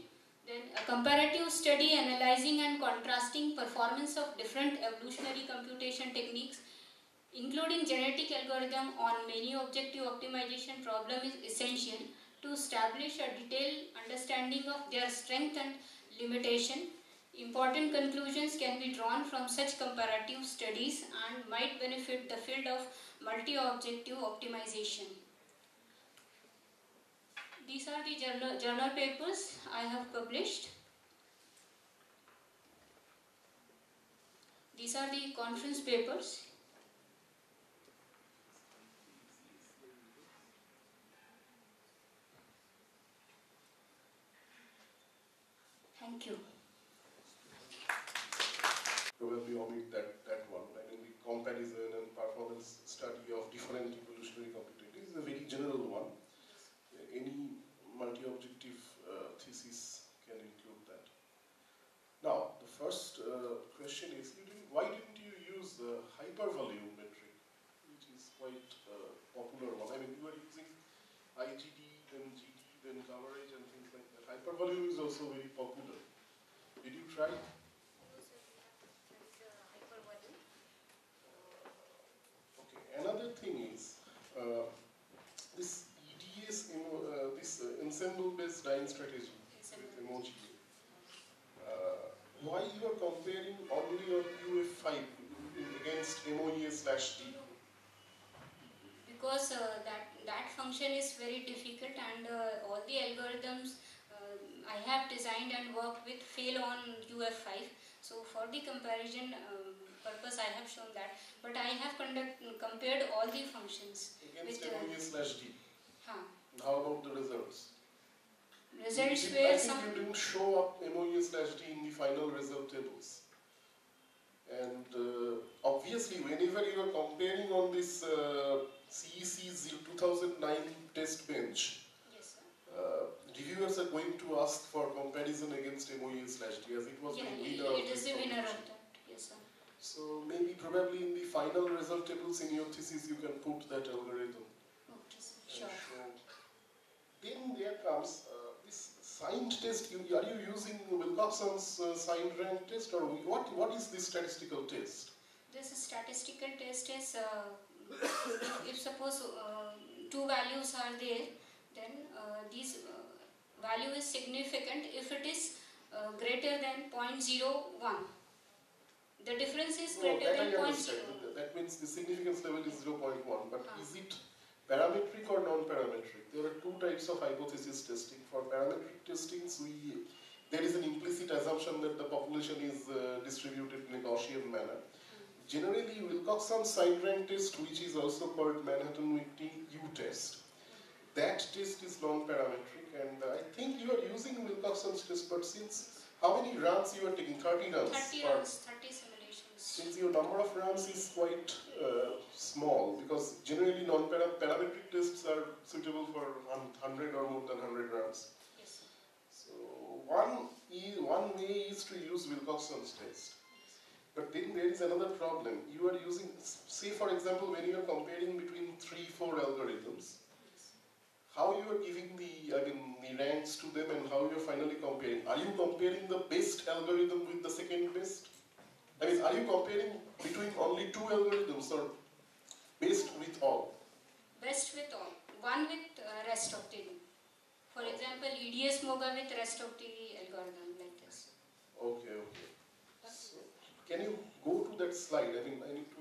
Then a comparative study analyzing and contrasting performance of different evolutionary computation techniques, including genetic algorithm on many objective optimization problem, is essential to establish a detailed understanding of their strength and limitation. Important conclusions can be drawn from such comparative studies and might benefit the field of multi-objective optimization. These are the journal papers I have published. These are the conference papers. Thank you. IGD, then GD, then coverage and things like that. Hypervolume is also very popular. Did you try? Okay. Another thing is this EDS, this ensemble-based dyeing strategy with emoji. Why you are comparing only on UF5 against MOEA/D? Because that function is very difficult, and all the algorithms I have designed and worked with fail on UF5. So for the comparison purpose, I have shown that. But I have compared all the functions Against with MOEA/D. Huh. How about the results? Results I were think some. you didn't show up MOEA/D in the final result tables. And obviously, whenever you are comparing on this CEC 2009 test bench, Yes, sir. reviewers are going to ask for comparison against MOEA/D as it was the winner of it is this the winner of competition. that. Yes, sir. So maybe probably in the final result tables in your thesis you can put that algorithm. Okay, sir. and Sure. show. Then there comes this signed test. Are you using Wilcoxon's signed rank test, or what is this statistical test? This statistical test is if suppose two values are there, then these value is significant if it is greater than 0.01. The difference is greater that than I 0.0. understand. That means the significance level is 0.1. But is it parametric or non-parametric? There are two types of hypothesis testing. For parametric testings, there is an implicit assumption that the population is distributed in a Gaussian manner. Generally, Wilcoxon's signed rank test, which is also called Manhattan-Whitney U-test, that test is non-parametric, and I think you are using Wilcoxon's test, but since how many runs you are taking? 30 runs? 30 runs, 30 simulations. Since your number of runs is quite small, because generally non-parametric tests are suitable for 100 or more than 100 runs. Yes. So one way is to use Wilcoxon's test. But then there is another problem. You are using, say for example, when you are comparing between 3-4 algorithms, how you are giving the ranks to them and how you are finally comparing. Are you comparing the best algorithm with the second best? I mean, are you comparing between only two algorithms or best with all? Best with all. One with rest of the. For example, EDS Moga with rest of the algorithm like this. Okay. So, can you go to that slide? I mean, I need to.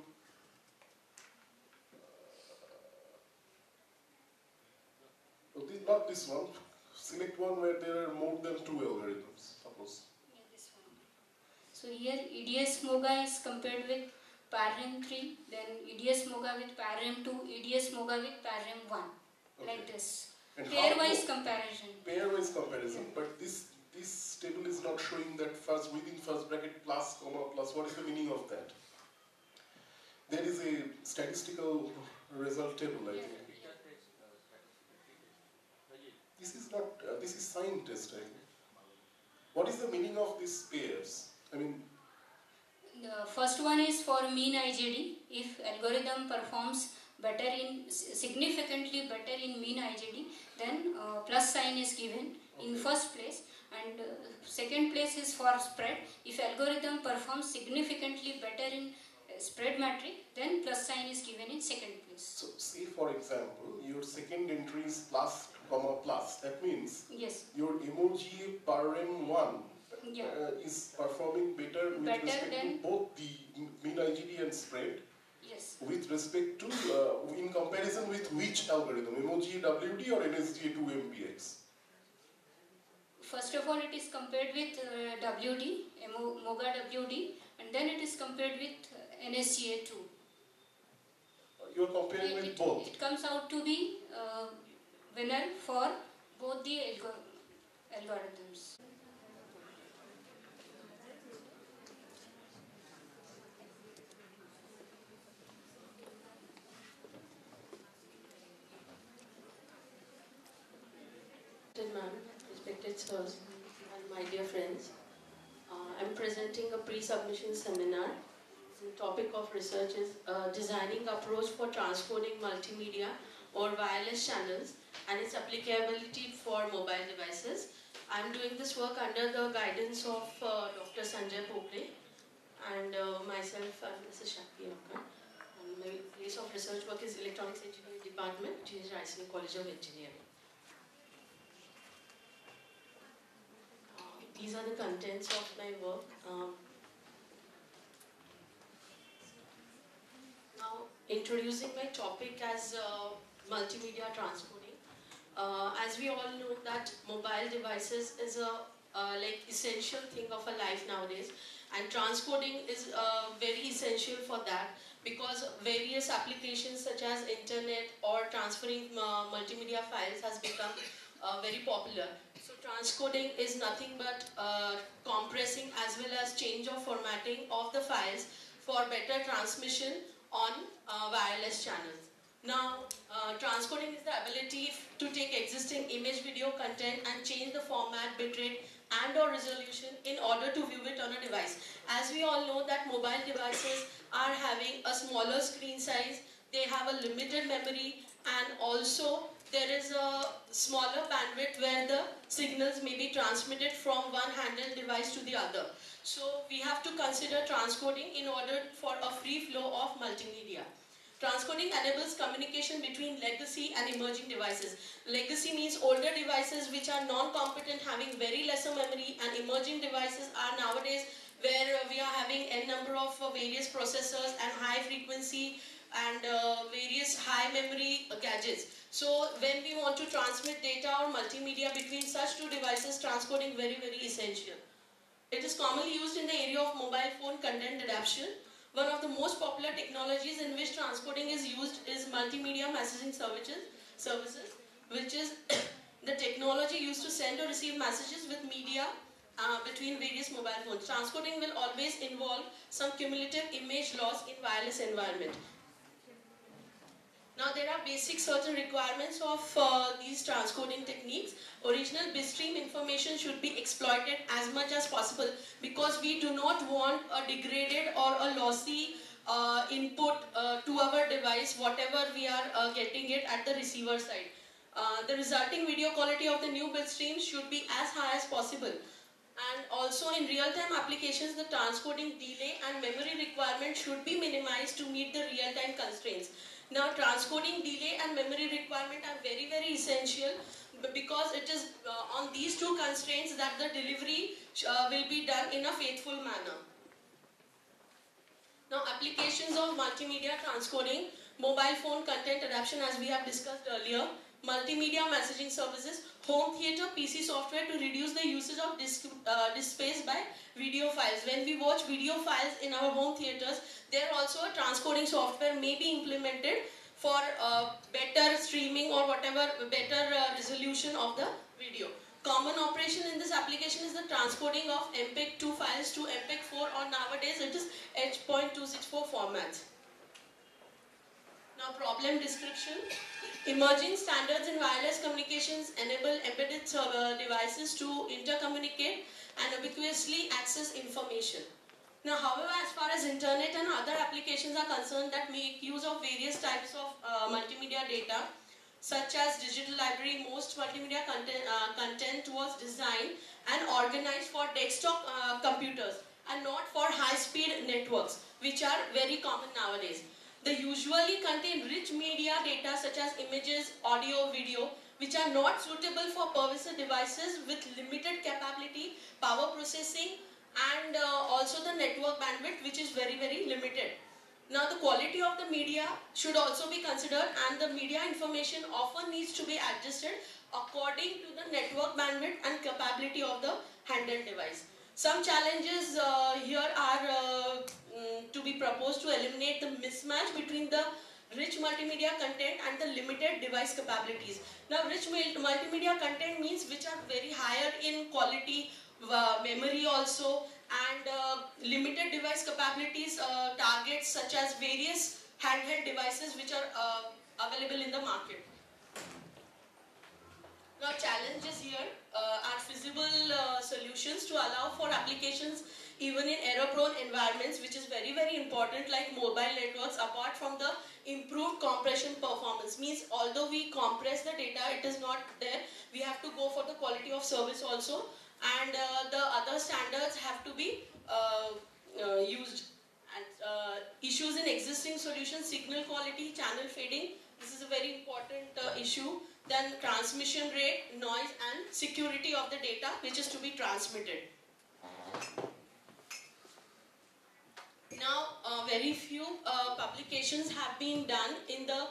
Not this one. Select one where there are more than two algorithms, suppose. Yeah, this one. So here EDS Moga is compared with Parallel 3, then EDS Moga with Parallel 2, EDS Moga with Parallel 1. Okay. Like this. Pairwise comparison. Pairwise comparison, but this table is not showing that within first bracket plus, comma, plus. What is the meaning of that? There is a statistical result table, I think. This is not, this is sign test, I think. What is the meaning of these pairs? I mean, the first one is for mean IGD. If algorithm performs better significantly better in mean IGD, then plus sign is given in first place, and second place is for spread. If algorithm performs significantly better in spread metric, then plus sign is given in second place. So say for example, your second entry is plus, comma, plus. That means yes, your emoji parem 1 is performing better with respect to both the mean IGD and spread. Yes. With respect to, in comparison with which algorithm, emoji WD or NSGA2MPX? First of all, it is compared with WD, Moga WD, and then it is compared with NSGA2. You are comparing with both? It comes out to be winner for both the algorithms. Respected sirs and my dear friends, I'm presenting a pre-submission seminar. The topic of research is designing approach for transcoding multimedia or wireless channels and its applicability for mobile devices. I am doing this work under the guidance of Dr. Sanjay Pokre and myself, Mrs. Shakti Akkar. And my place of research work is Electronics Engineering Department, G.H. Raisoni College of Engineering. These are the contents of my work. Now, introducing my topic as multimedia transcoding. As we all know that mobile devices is a like essential thing of a life nowadays, and transcoding is very essential for that, because various applications such as internet or transferring multimedia files has become very popular. So transcoding is nothing but compressing as well as change of formatting of the files for better transmission on wireless channels. Now, transcoding is the ability to take existing image video content and change the format, bitrate and or resolution in order to view it on a device. As we all know that mobile devices are having a smaller screen size, they have a limited memory, and also there is a smaller bandwidth where the signals may be transmitted from one handheld device to the other. So we have to consider transcoding in order for a free flow of multimedia. Transcoding enables communication between legacy and emerging devices. Legacy means older devices which are non-competent, having very lesser memory, and emerging devices are nowadays where we are having n number of various processors and high frequency and various high memory gadgets. So when we want to transmit data or multimedia between such two devices, transcoding very essential. It is commonly used in the area of mobile phone content adaptation. One of the most popular technologies in which transcoding is used is multimedia messaging services, which is the technology used to send or receive messages with media between various mobile phones. Transcoding will always involve some cumulative image loss in wireless environment. Now there are basic certain requirements of these transcoding techniques. Original bitstream information should be exploited as much as possible, because we do not want a degraded or a lossy input to our device, whatever we are getting it at the receiver side. The resulting video quality of the new bitstream should be as high as possible. And also in real-time applications, the transcoding delay and memory requirement should be minimized to meet the real-time constraints. Now, transcoding delay and memory requirement are very essential, because it is on these two constraints that the delivery will be done in a faithful manner. Now, applications of multimedia transcoding: mobile phone content adaptation, as we have discussed earlier; multimedia messaging services; home theater PC software to reduce the usage of disk space by video files. When we watch video files in our home theaters, there also a transcoding software may be implemented for better streaming or whatever, better resolution of the video. Common operation in this application is the transcoding of MPEG-2 files to MPEG-4, or nowadays it is H.264 formats. Now, problem description. Emerging standards in wireless communications enable embedded devices to intercommunicate and ubiquitously access information. Now, however, as far as internet and other applications are concerned that make use of various types of multimedia data, such as digital library, most multimedia content was designed and organized for desktop computers and not for high-speed networks, which are very common nowadays. They usually contain rich media data such as images, audio, video, which are not suitable for pervasive devices with limited capability, power processing, and also the network bandwidth, which is very limited. Now, the quality of the media should also be considered, and the media information often needs to be adjusted according to the network bandwidth and capability of the handheld device. Some challenges here are to be proposed to eliminate the mismatch between the rich multimedia content and the limited device capabilities. Now, rich multimedia content means which are very higher in quality, memory also, and limited device capabilities targets such as various handheld devices which are available in the market. Now, challenges here are feasible solutions to allow for applications even in error-prone environments, which is very important, like mobile networks. Apart from the improved compression performance. Means although we compress the data, it is not there. We have to go for the quality of service also, and the other standards have to be used. And issues in existing solutions, signal quality, channel fading. This is a very important issue. Then transmission rate, noise, and security of the data which is to be transmitted. Now, very few publications have been done in the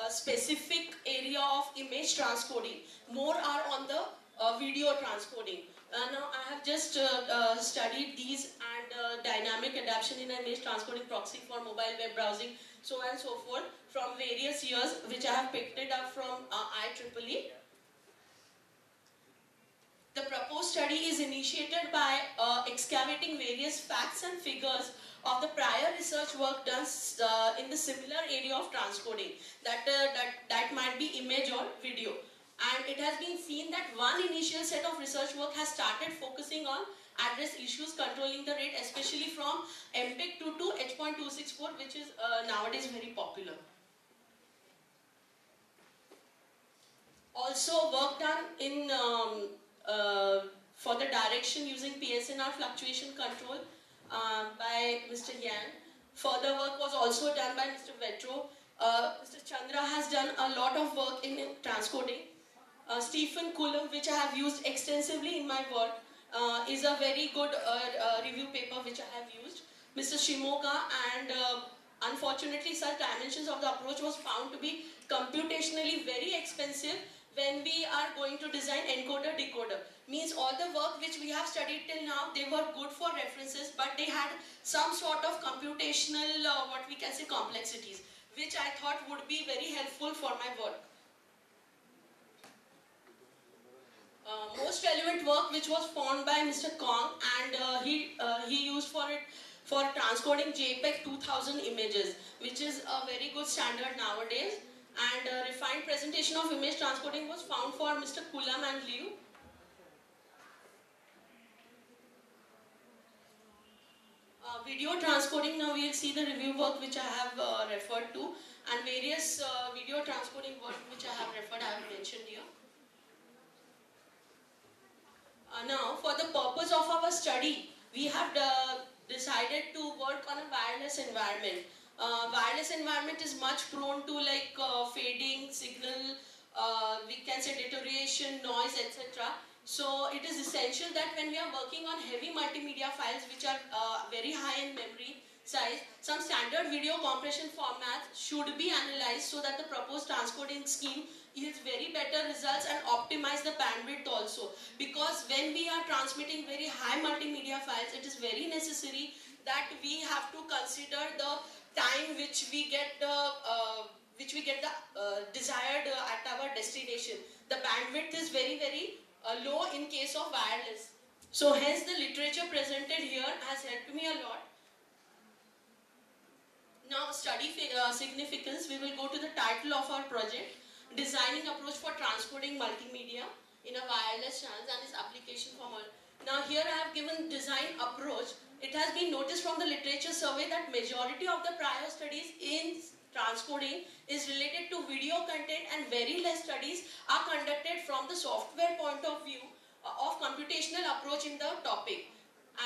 specific area of image transcoding. More are on the video transcoding. Now, I have just studied these and dynamic adaptation in image transcoding proxy for mobile web browsing, so on and so forth, from various years, which I have picked it up from IEEE. The proposed study is initiated by excavating various facts and figures of the prior research work done in the similar area of transcoding. That might be image or video. And it has been seen that one initial set of research work has started focusing on address issues controlling the rate, especially from MPEG-2 to H.264, which is nowadays very popular. Also, work done in for the direction using PSNR fluctuation control by Mr. Yan. Further work was also done by Mr. Vetro. Mr. Chandra has done a lot of work in transcoding. Stephen Coulomb, which I have used extensively in my work, is a very good review paper which I have used. Mr. Shimoga, and unfortunately such dimensions of the approach was found to be computationally very expensive when we are going to design encoder decoder. Means all the work which we have studied till now, they were good for references, but they had some sort of computational what we can say complexities, which I thought would be very helpful for my work. Most relevant work which was found by Mr. Kong, and he used for it for transcoding JPEG 2000 images, which is a very good standard nowadays. And refined presentation of image transcoding was found for Mr. Coulomb and Liu. Video transcoding, now we will see the review work which I have referred to, and various video transcoding work which I have referred, I have mentioned here. Now, for the purpose of our study, we have decided to work on a wireless environment. Wireless environment is much prone to like fading, signal, we can say deterioration, noise, etc. So it is essential that when we are working on heavy multimedia files which are very high in memory size, some standard video compression formats should be analyzed so that the proposed transcoding scheme yields very better results and optimize the bandwidth also. Because when we are transmitting very high multimedia files, it is very necessary that we have to consider the time which we get the desired at our destination. The bandwidth is very low in case of wireless. So hence the literature presented here has helped me a lot. Now study significance, we will go to the title of our project, Designing Approach for Transcoding Multimedia in a Wireless Channel and its Application for Now here I have given design approach. It has been noticed from the literature survey that majority of the prior studies in transcoding is related to video content, and very less studies are conducted from the software point of view of computational approach in the topic.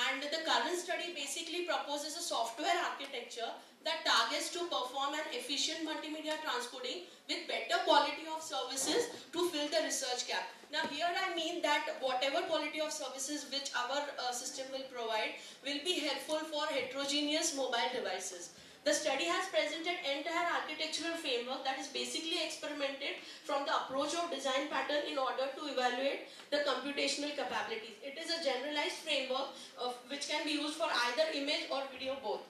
And the current study basically proposes a software architecture that targets to perform an efficient multimedia transcoding with better quality of services to fill the research gap. Now here I mean that whatever quality of services which our system will provide will be helpful for heterogeneous mobile devices. The study has presented entire architectural framework that is basically experimented from the approach of design pattern in order to evaluate the computational capabilities. It is a generalized framework which can be used for either image or video both.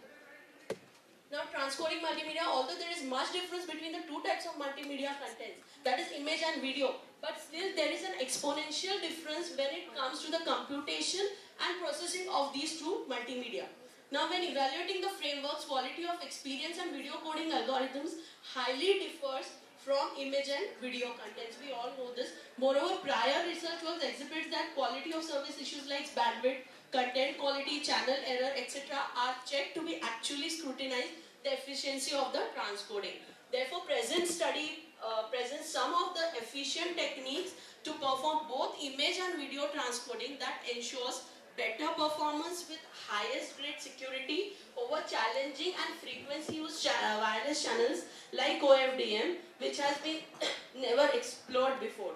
Now transcoding multimedia, although there is much difference between the two types of multimedia contents, that is image and video, but still there is an exponential difference when it comes to the computation and processing of these two multimedia. Now when evaluating the frameworks, quality of experience and video coding algorithms highly differs from image and video contents. We all know this. Moreover, prior research work exhibits that quality of service issues like bandwidth, content quality, channel error, etc. are checked to be actually scrutinized the efficiency of the transcoding. Therefore, present study presents some of the efficient techniques to perform both image and video transcoding that ensures better performance with highest grade security over challenging and frequency used wireless channels like OFDM, which has been never explored before.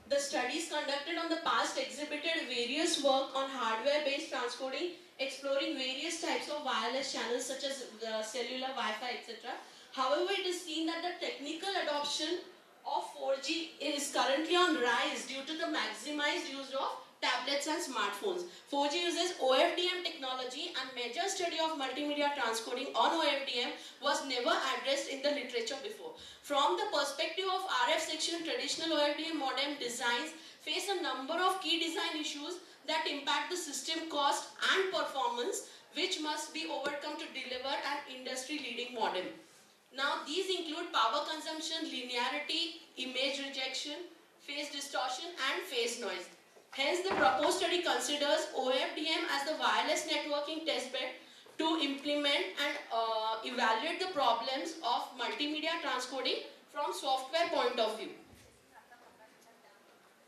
The studies conducted on the past exhibited various work on hardware-based transcoding, exploring various types of wireless channels such as cellular, Wi-Fi, etc. However, it is seen that the technical adoption of 4G is currently on rise due to the maximized use of tablets and smartphones. 4G uses OFDM technology, and major study of multimedia transcoding on OFDM was never addressed in the literature before. From the perspective of RF section, traditional OFDM modem designs face a number of key design issues that impact the system cost and performance, which must be overcome to deliver an industry-leading modem. Now, these include power consumption, linearity, image rejection, phase distortion, and phase noise. Hence, the proposed study considers OFDM as the wireless networking testbed to implement and evaluate the problems of multimedia transcoding from software point of view.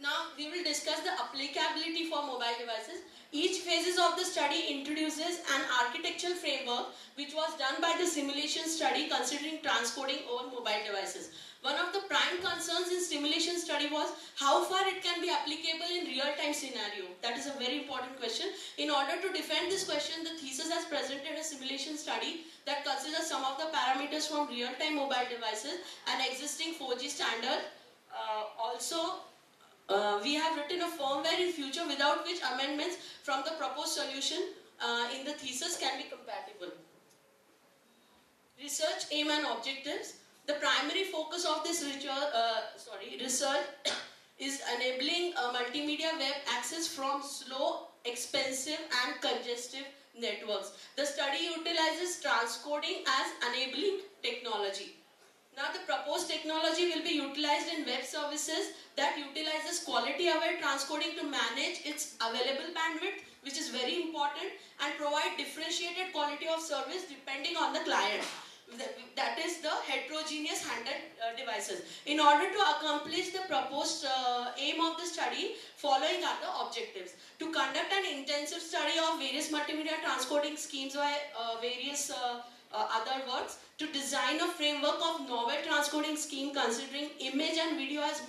Now, we will discuss the applicability for mobile devices. Each phases of the study introduces an architectural framework which was done by the simulation study considering transcoding over mobile devices. One of the prime concerns in simulation study was how far it can be applicable in real-time scenario. That is a very important question. In order to defend this question, the thesis has presented a simulation study that considers some of the parameters from real-time mobile devices and existing 4G standard. We have written a firmware in future without which amendments from the proposed solution in the thesis can be compatible. Research aim and objectives. The primary focus of this research is enabling multimedia web access from slow, expensive and congestive networks. The study utilizes transcoding as enabling technology. Now, the proposed technology will be utilized in web services that utilizes quality-aware transcoding to manage its available bandwidth, which is very important, and provide differentiated quality of service depending on the client. That is the heterogeneous handheld devices. In order to accomplish the proposed aim of the study, following are the objectives. To conduct an intensive study of various multimedia transcoding schemes by various other works, to design a framework of novel transcoding scheme considering image and video as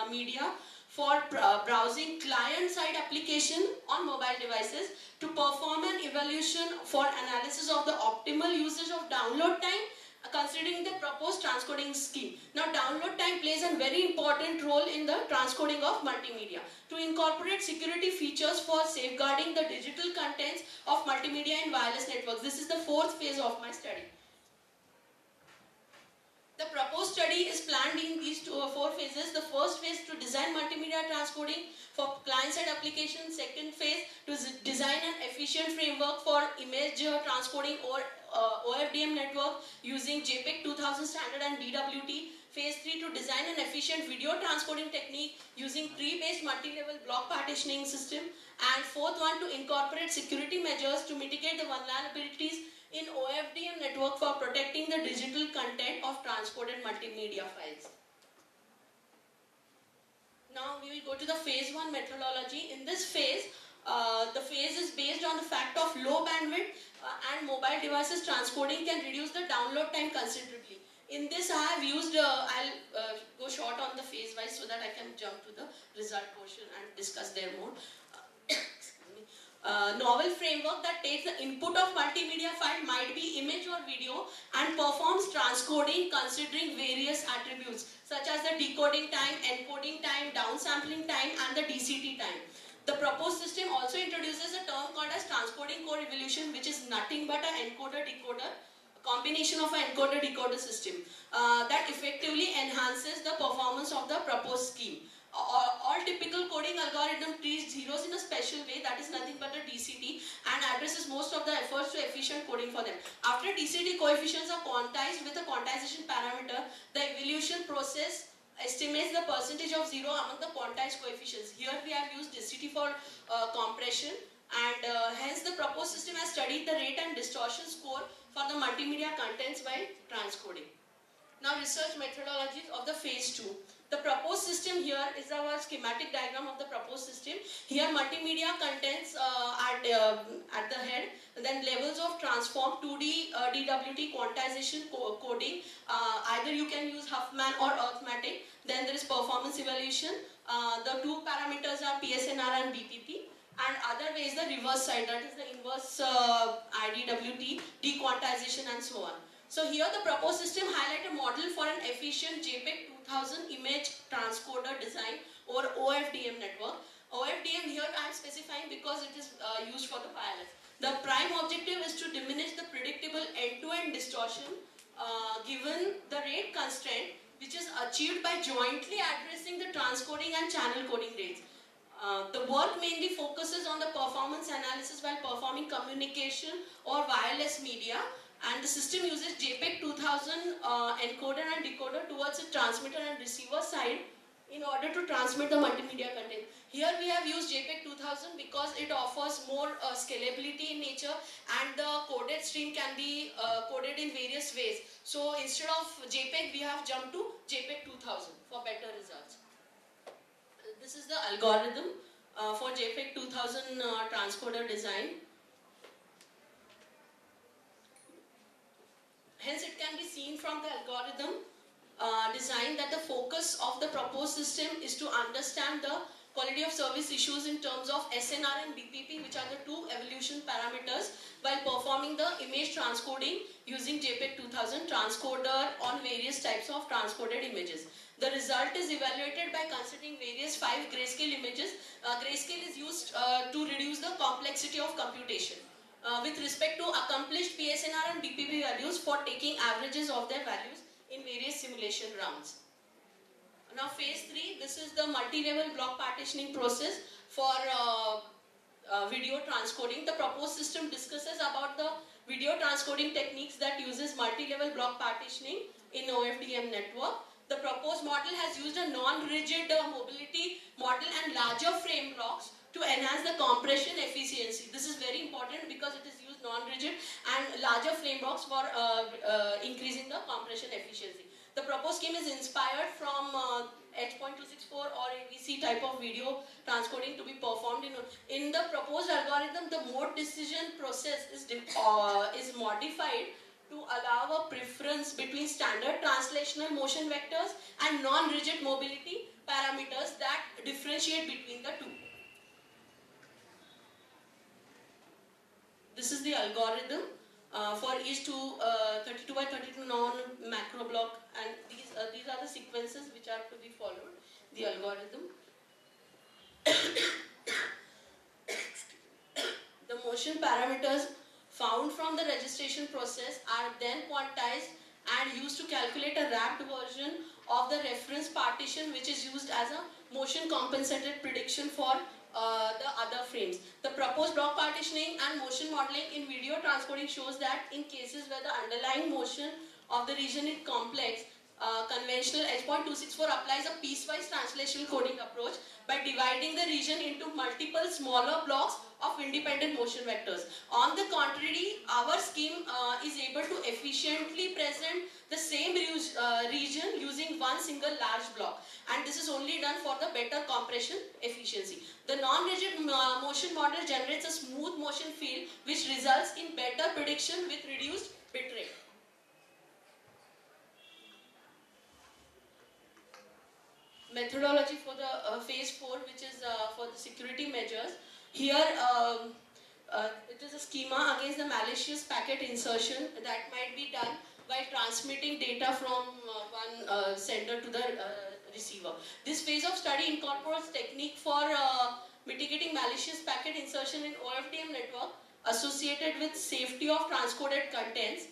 media for browsing client-side application on mobile devices, to perform an evaluation for analysis of the optimal usage of download time considering the proposed transcoding scheme. Now, download time plays a very important role in the transcoding of multimedia. To incorporate security features for safeguarding the digital contents of multimedia in wireless networks. This is the fourth phase of my study. The proposed study is planned in these four phases. The first phase to design multimedia transcoding for client-side application. Second phase to design an efficient framework for image transcoding or OFDM network using JPEG 2000 standard and DWT. Phase 3 to design an efficient video transcoding technique using tree-based multi-level block partitioning system. And fourth one to incorporate security measures to mitigate the vulnerabilities in OFDM network for protecting the digital content of transcoded multimedia files. Now we will go to the phase 1 methodology. In this phase, the phase is based on the fact of low bandwidth and mobile devices transcoding can reduce the download time considerably. In this I have used, I'll go short on the phase wise so that I can jump to the result portion and discuss there more. Novel framework that takes the input of multimedia file, might be image or video, and performs transcoding considering various attributes such as the decoding time, encoding time, downsampling time and the DCT time. The proposed system also introduces a term called as transcoding core evolution, which is nothing but an encoder-decoder, a combination of an encoder-decoder system that effectively enhances the performance of the proposed scheme. All typical coding algorithm treats zeros in a special way, that is nothing but a DCT, and addresses most of the efforts to efficient coding for them. After DCT coefficients are quantized with a quantization parameter, the evolution process estimates the percentage of zero among the quantized coefficients. Here we have used DCT for compression, and hence the proposed system has studied the rate and distortion score for the multimedia contents while transcoding. Now research methodologies of the phase 2. The proposed system here is our schematic diagram of the proposed system. Here multimedia contents at the head, then levels of transform, 2D DWT quantization coding. Either you can use Huffman or Arithmetic. Then there is performance evaluation. The two parameters are PSNR and BPP. And other way is the reverse side, that is the inverse IDWT, dequantization and so on. So here the proposed system highlight a model for an efficient JPEG 2000 image transcoder design over OFDM network. OFDM here I am specifying because it is used for the wireless. The prime objective is to diminish the predictable end-to-end distortion given the rate constraint, which is achieved by jointly addressing the transcoding and channel coding rates. The work mainly focuses on the performance analysis while performing communication or wireless media, and the system uses JPEG 2000 encoder and decoder towards the transmitter and receiver side in order to transmit the multimedia content. Here we have used JPEG 2000 because it offers more scalability in nature, and the coded stream can be coded in various ways. So instead of JPEG, we have jumped to JPEG 2000 for better results. This is the algorithm for JPEG 2000 transcoder design. Hence, it can be seen from the algorithm design that the focus of the proposed system is to understand the quality of service issues in terms of SNR and BPP, which are the two evolution parameters, while performing the image transcoding using JPEG 2000 transcoder on various types of transcoded images. The result is evaluated by considering various 5 grayscale images. Grayscale is used to reduce the complexity of computation. With respect to accomplished PSNR and BPP values for taking averages of their values in various simulation rounds. Now phase 3, this is the multi-level block partitioning process for video transcoding. The proposed system discusses about the video transcoding techniques that uses multi-level block partitioning in OFDM network. The proposed model has used a non-rigid mobility model and larger frame blocks to enhance the compression efficiency. This is very important because it is used non-rigid and larger frame blocks for increasing the compression efficiency. The proposed scheme is inspired from H.264 or AVC type of video transcoding to be performed in the proposed algorithm. The mode decision process is modified to allow a preference between standard translational motion vectors and non-rigid mobility parameters that differentiate between the two. This is the algorithm for each 32 by 32 non-macro block, and these are the sequences which are to be followed. The algorithm. The motion parameters found from the registration process are then quantized and used to calculate a wrapped version of the reference partition, which is used as a motion compensated prediction for the other frames. The proposed block partitioning and motion modeling in video transcoding shows that in cases where the underlying motion of the region is complex, conventional H.264 applies a piecewise translational coding approach by dividing the region into multiple smaller blocks of independent motion vectors. On the contrary, our scheme is able to efficiently present the same region using one single large block, and this is only done for the better compression efficiency. The non-rigid motion model generates a smooth motion field which results in better prediction with reduced bitrate. Methodology for the phase 4, which is for the security measures. Here it is a schema against the malicious packet insertion that might be done by transmitting data from one sender to the receiver. This phase of study incorporates technique for mitigating malicious packet insertion in OFDM network associated with safety of transcoded contents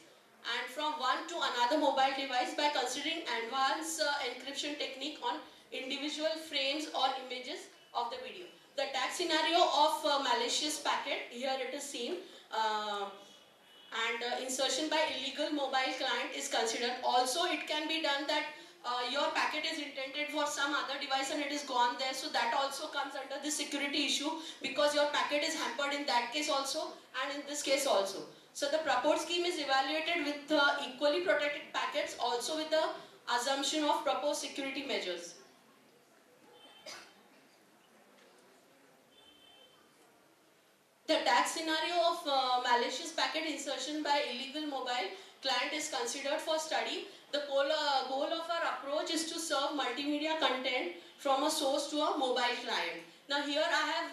and from one to another mobile device by considering advanced encryption technique on individual frames or images of the video. The attack scenario of malicious packet, here it is seen, and insertion by illegal mobile client is considered. Also, it can be done that your packet is intended for some other device and it is gone there, so that also comes under the security issue because your packet is hampered in that case also and in this case also. So the proposed scheme is evaluated with equally protected packets, also with the assumption of proposed security measures. The attack scenario of malicious packet insertion by illegal mobile client is considered for study. The goal of our approach is to serve multimedia content from a source to a mobile client. Now here I have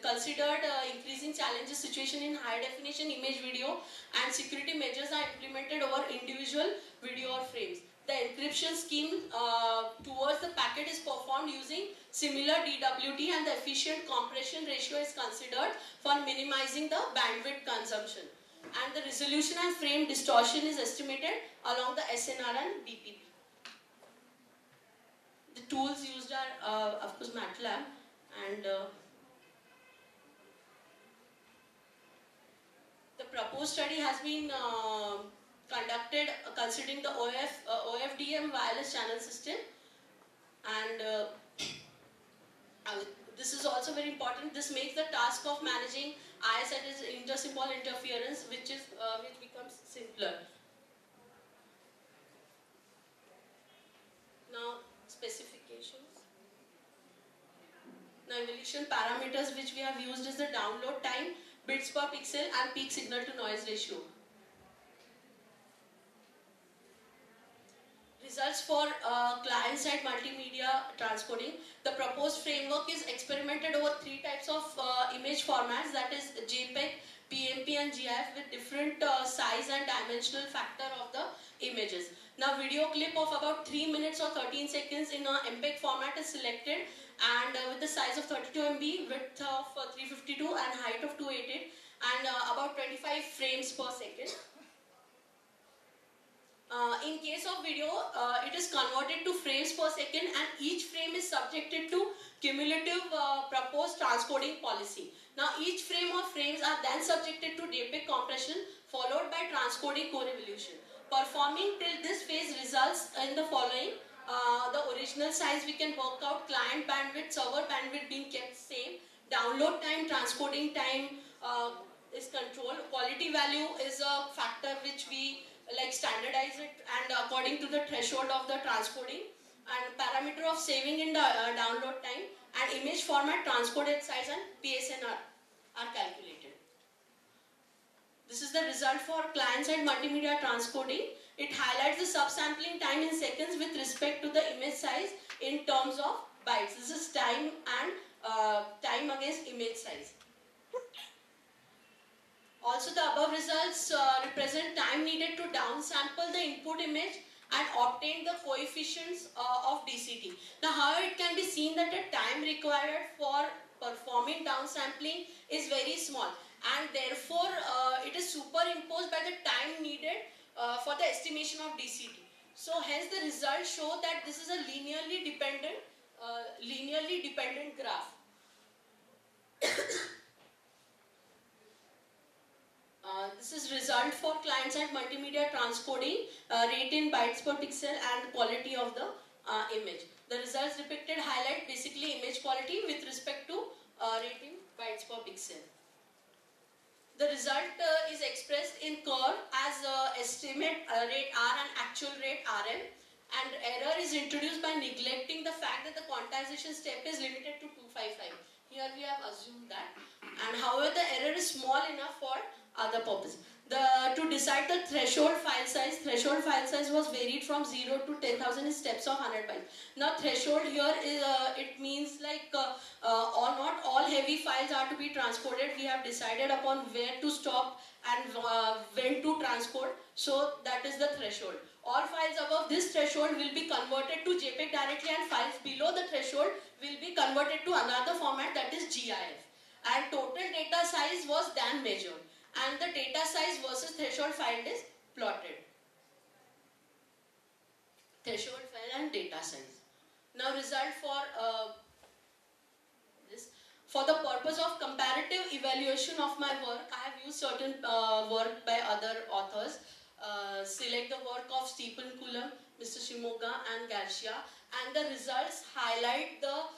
considered increasing challenges situation in high definition image video, and security measures are implemented over individual video or frames. The encryption scheme towards the packet is performed using similar DWT, and the efficient compression ratio is considered for minimizing the bandwidth consumption. And the resolution and frame distortion is estimated along the SNR and BPP. The tools used are of course MATLAB, and the proposed study has been conducted considering the OFDM wireless channel system, and this is also very important. This makes the task of managing IS, that is inter-symbol interference, which becomes simpler. Now specifications. Now evolution parameters which we have used is the download time, bits per pixel, and peak signal to noise ratio. Results for client-side multimedia transcoding. The proposed framework is experimented over 3 types of image formats, that is JPEG, PMP and GIF, with different size and dimensional factor of the images. Now video clip of about 3 minutes or 13 seconds in a MPEG format is selected, and with the size of 32 MB, width of 352 and height of 288, and about 25 frames per second. In case of video, it is converted to frames per second, and each frame is subjected to cumulative proposed transcoding policy. Now each frame or frames are then subjected to JPEG compression followed by transcoding co-revolution. Performing till this phase results in the following. The original size we can work out, client bandwidth, server bandwidth being kept same, download time, transcoding time is controlled, quality value is a factor which we standardize it and according to the threshold of the transcoding, and parameter of saving in the download time, and image format, transcoded size, and PSNR are calculated. This is the result for client-side multimedia transcoding. It highlights the subsampling time in seconds with respect to the image size in terms of bytes. This is time and time against image size. Also, the above results represent time needed to downsample the input image and obtain the coefficients of DCT. Now, however, it can be seen that the time required for performing downsampling is very small, and therefore it is superimposed by the time needed for the estimation of DCT. So, hence the results show that this is a linearly dependent graph. This is result for client-side multimedia transcoding, rate in bytes per pixel, and quality of the image. The results depicted highlight basically image quality with respect to rate in bytes per pixel. The result is expressed in curve as estimate rate R and actual rate RM, and error is introduced by neglecting the fact that the quantization step is limited to 255. Here we have assumed that, and however the error is small enough for other purpose. To decide the threshold file size was varied from 0 to 10,000 in steps of 100 bytes. Now threshold here is it means like not all heavy files are to be transcoded. We have decided upon where to stop and when to transcode. So that is the threshold. All files above this threshold will be converted to JPEG directly, and files below the threshold will be converted to another format, that is GIF. And total data size was then measured, and the data size versus threshold file is plotted. Threshold file and data size. Now result for this. For the purpose of comparative evaluation of my work, I have used certain work by other authors. Select the work of Stephen Coulomb, Mr. Shimoga and Garcia, and the results highlight the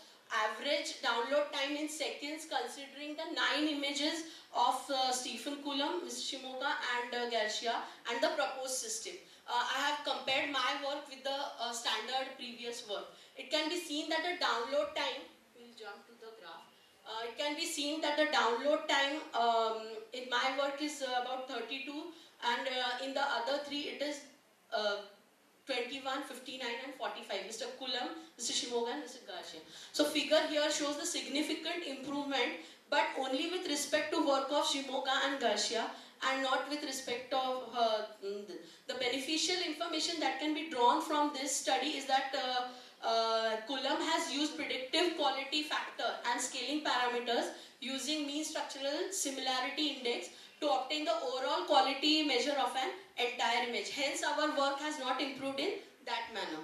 average download time in seconds considering the 9 images of Stephen Coulomb, Mr. Shimoga and Garcia and the proposed system. I have compared my work with the standard previous work. It can be seen that the download time, we'll jump to the graph, it can be seen that the download time in my work is about 32 and in the other three it is 21, 59 and 45. Mr. Coulomb, Mr. Shimoga and Mr. Garcia. So figure here shows the significant improvement but only with respect to work of Shimoga and Garcia and not with respect of the beneficial information that can be drawn from this study is that Coulomb has used predictive quality factor and scaling parameters using mean structural similarity index to obtain the overall quality measure of an entire image. Hence, our work has not improved in that manner.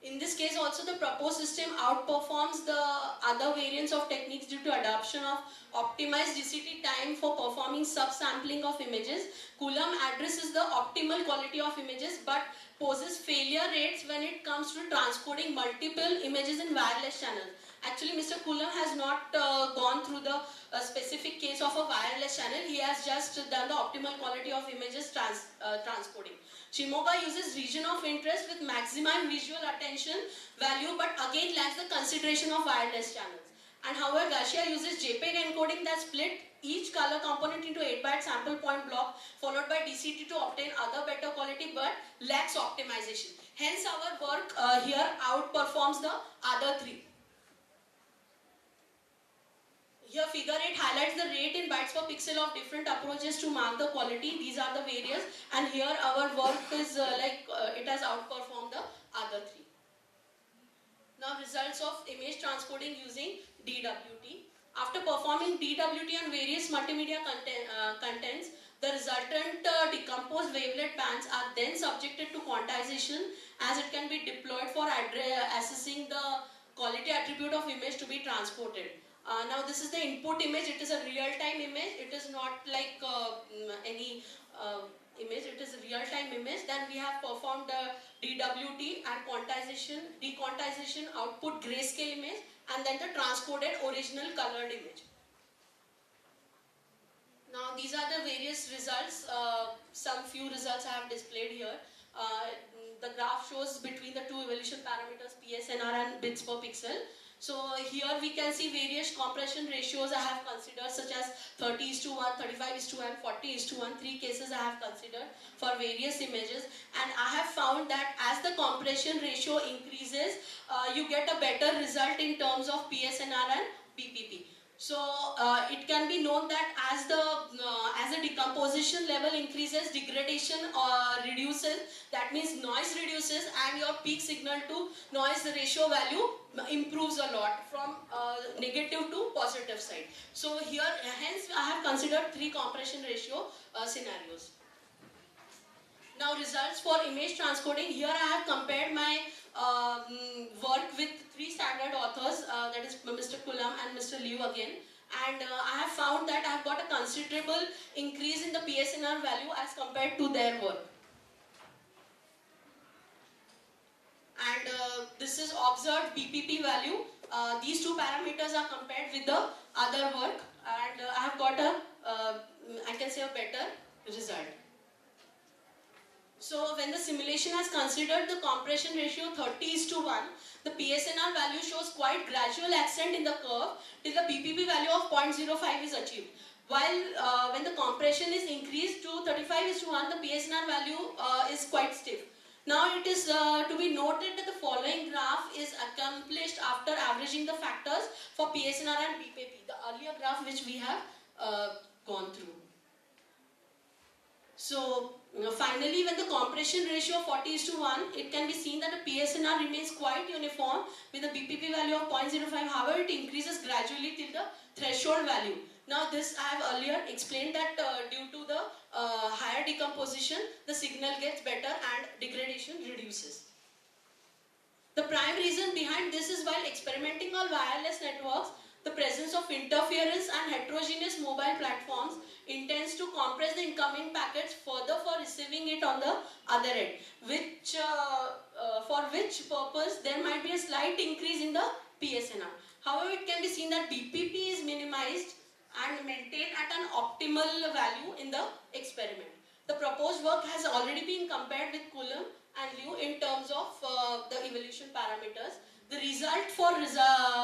In this case also the proposed system outperforms the other variants of techniques due to adoption of optimized DCT time for performing subsampling of images. Coulomb addresses the optimal quality of images but poses failure rates when it comes to transcoding multiple images in wireless channels. Actually, Mr. Coulomb has not gone through the specific case of a wireless channel. He has just done the optimal quality of images transcoding. Shimoga uses region of interest with maximum visual attention value but again lacks the consideration of wireless channels. And however, Garcia uses JPEG encoding that split each color component into 8-byte sample point block followed by DCT to obtain other better quality but lacks optimization. Hence our work here outperforms the other three. Here figure 8 highlights the rate in bytes per pixel of different approaches to mark the quality. These are the various and here our work is it has outperformed the other three. Now results of image transcoding using DWT. After performing DWT on various multimedia contents, the resultant decomposed wavelet bands are then subjected to quantization as it can be deployed for assessing the quality attribute of image to be transported. Now this is the input image, it is a real-time image, it is not like any image, it is a real-time image. Then we have performed DWT and quantization, dequantization, output grayscale image and then the transcoded original colored image. Now these are the various results, some few results I have displayed here. The graph shows between the two evolution parameters PSNR and bits per pixel. So here we can see various compression ratios I have considered such as 30:1, 35:1 and 40:1. 3 cases I have considered for various images and I have found that as the compression ratio increases, you get a better result in terms of PSNR and BPP. So it can be known that as the decomposition level increases, degradation reduces, that means noise reduces and your peak signal to noise ratio value improves a lot from negative to positive side. So here hence I have considered 3 compression ratio scenarios. Now results for image transcoding. Here I have compared my work with 3 standard authors, that is Mr. Coulomb and Mr. Liu again, and I have found that I have got a considerable increase in the PSNR value as compared to their work. And this is observed BPP value. These 2 parameters are compared with the other work and I have got a, I can say a better result. So when the simulation has considered the compression ratio 30:1, the PSNR value shows quite gradual ascent in the curve till the BPP value of 0.05 is achieved. While when the compression is increased to 35:1, the PSNR value is quite stiff. Now it is to be noted that the following graph is accomplished after averaging the factors for PSNR and BPP, the earlier graph which we have gone through. So finally, when the compression ratio 40:1, it can be seen that the PSNR remains quite uniform with a BPP value of 0.05. However, it increases gradually till the threshold value. Now this I have earlier explained that due to the higher decomposition, the signal gets better and degradation reduces. The prime reason behind this is while experimenting on wireless networks, the presence of interference and heterogeneous mobile platforms intends to compress the incoming packets further further for receiving it on the other end, which for which purpose there might be a slight increase in the PSNR. However, it can be seen that BPP is minimized and maintained at an optimal value in the experiment. The proposed work has already been compared with Coulomb and Liu in terms of the evolution parameters. The result for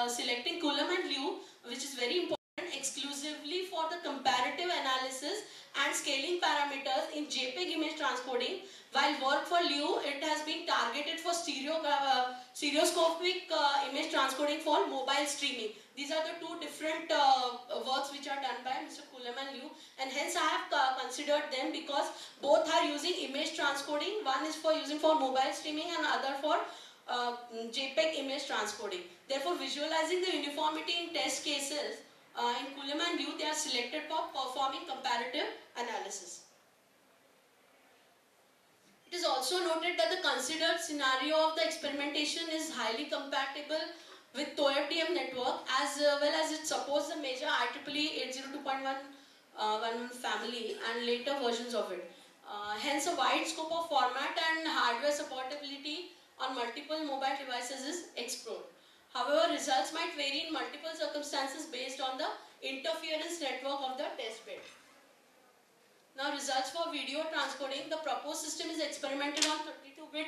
selecting Coulomb and Liu, which is very important, exclusively for the comparative analysis and scaling parameters in JPEG image transcoding, while work for Liu, it has been targeted for stereoscopic image transcoding for mobile streaming. These are the two different works which are done by Mr. Coulomb and Liu, and hence I have considered them because both are using image transcoding. One is for using for mobile streaming and other for JPEG image transcoding. Therefore, visualizing the uniformity in test cases, in Coulomb and Liu, they are selected for performing comparative analysis. It is also noted that the considered scenario of the experimentation is highly compatible with TOFDM network as well as it supports the major IEEE 802.111 family and later versions of it. Hence, a wide scope of format and hardware supportability on multiple mobile devices is explored. However, results might vary in multiple circumstances based on the interference network of the test bed. Now, results for video transcoding. The proposed system is experimented on 32-bit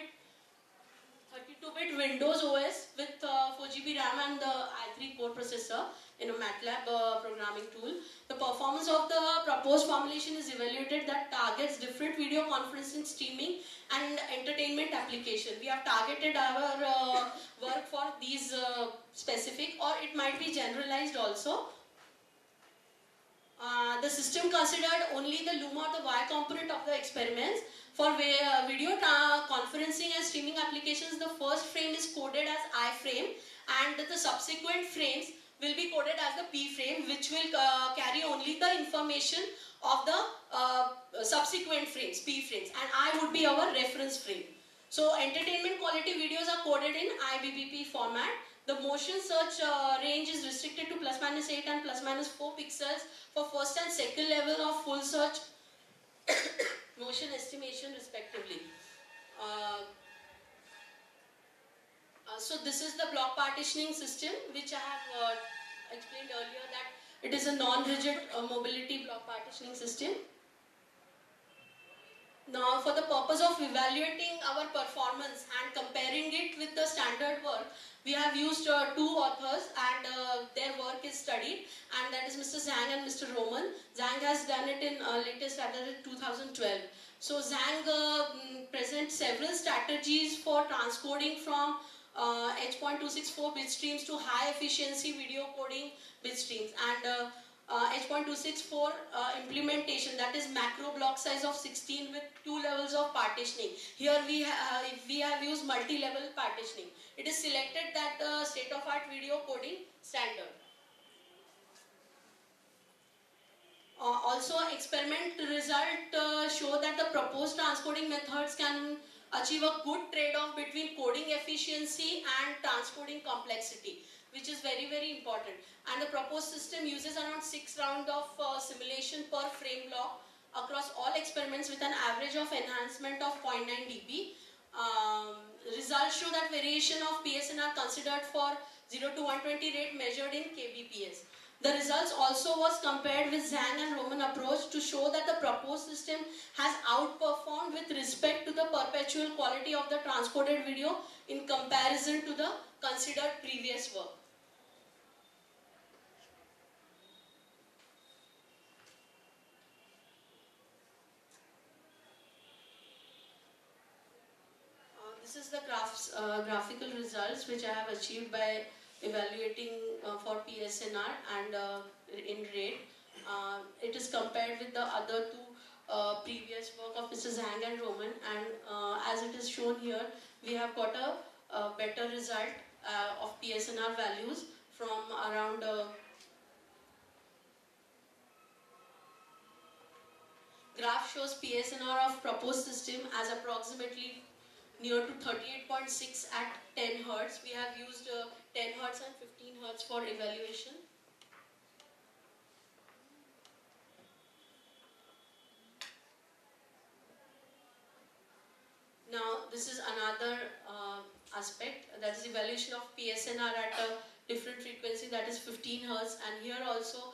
Windows OS with 4GB RAM and the i3 core processor in a MATLAB programming tool. The performance of the proposed formulation is evaluated that targets different video conferencing, streaming and entertainment application. We have targeted our work for these specific, or it might be generalized also. The system considered only the Luma or the Y component of the experiments. For video conferencing and streaming applications, the first frame is coded as I frame and the subsequent frames will be coded as the P frame, which will carry only the information of the subsequent frames, P frames, and I would be our reference frame. So entertainment quality videos are coded in IBPP format. The motion search range is restricted to ±8 and ±4 pixels for first and second level of full search motion estimation respectively. So this is the block partitioning system which I have explained earlier, that it is a non-rigid mobility block partitioning system. Now, for the purpose of evaluating our performance and comparing it with the standard work, we have used two authors and their work is studied, and that is Mr. Zhang and Mr. Roman. Zhang has done it in latest started in 2012. So Zhang presents several strategies for transcoding from H.264 bit streams to high efficiency video coding bit streams, and H.264 implementation, that is macro block size of 16 with 2 levels of partitioning. Here we have used multi-level partitioning. It is selected that state-of-art video coding standard. Also, experiment result show that the proposed transcoding methods can achieve a good trade-off between coding efficiency and transcoding complexity, which is very, very important. And the proposed system uses around 6 rounds of simulation per frame block across all experiments with an average of enhancement of 0.9 dB. Results show that variation of PSNR considered for 0 to 120 rate measured in kbps. The results also was compared with Zhang and Roman approach to show that the proposed system has outperformed with respect to the perpetual quality of the transcoded video in comparison to the considered previous work. This is the graphical results which I have achieved by evaluating for PSNR and in rate. It is compared with the other two previous work of Mr. Zhang and Roman, and as it is shown here, we have got a better result of PSNR values from around graph shows PSNR of proposed system as approximately near to 38.6 at 10 Hz. We have used 10 Hz and 15 Hz for evaluation. this is another aspect, that is evaluation of PSNR at a different frequency, that is 15 Hz. And here also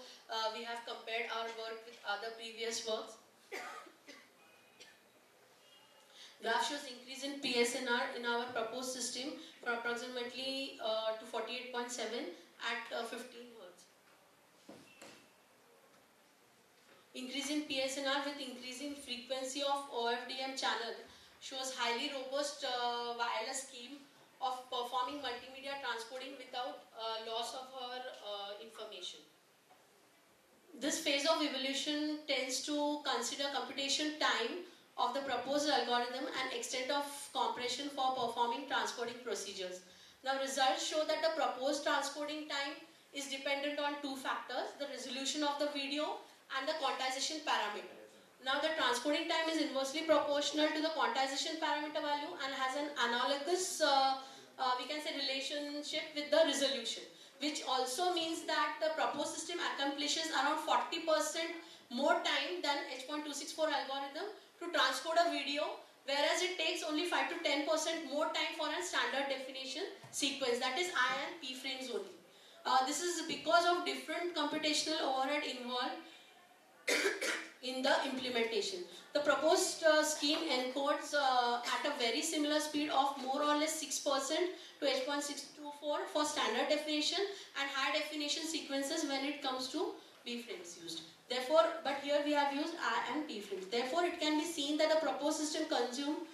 we have compared our work with other previous works. Graph shows increase in PSNR in our proposed system from approximately to 48.7 at 15 Hz. Increase in PSNR with increasing frequency of OFDM channel shows highly robust wireless scheme of performing multimedia transcoding without loss of our information. This phase of evolution tends to consider computation time of the proposed algorithm and extent of compression for performing transcoding procedures. Now, results show that the proposed transcoding time is dependent on two factors: the resolution of the video and the quantization parameter. Now, the transcoding time is inversely proportional to the quantization parameter value and has an analogous, we can say, relationship with the resolution, which also means that the proposed system accomplishes around 40% more time than H.264 algorithm to transcode a video, whereas it takes only 5 to 10% more time for a standard definition sequence, that is I and P frames only. This is because of different computational overhead involved in the implementation. The proposed scheme encodes at a very similar speed of more or less 6% to H.624 for standard definition and high definition sequences when it comes to B frames used. Therefore, but here we have used I and P frames. Therefore, it can be seen that the proposed system consumes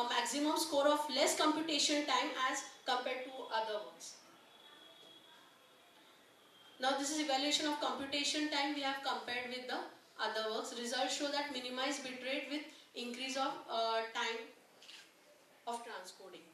maximum score of less computation time as compared to other works. Now, this is evaluation of computation time we have compared with the other works. Results show that minimized bitrate with increase of time of transcoding.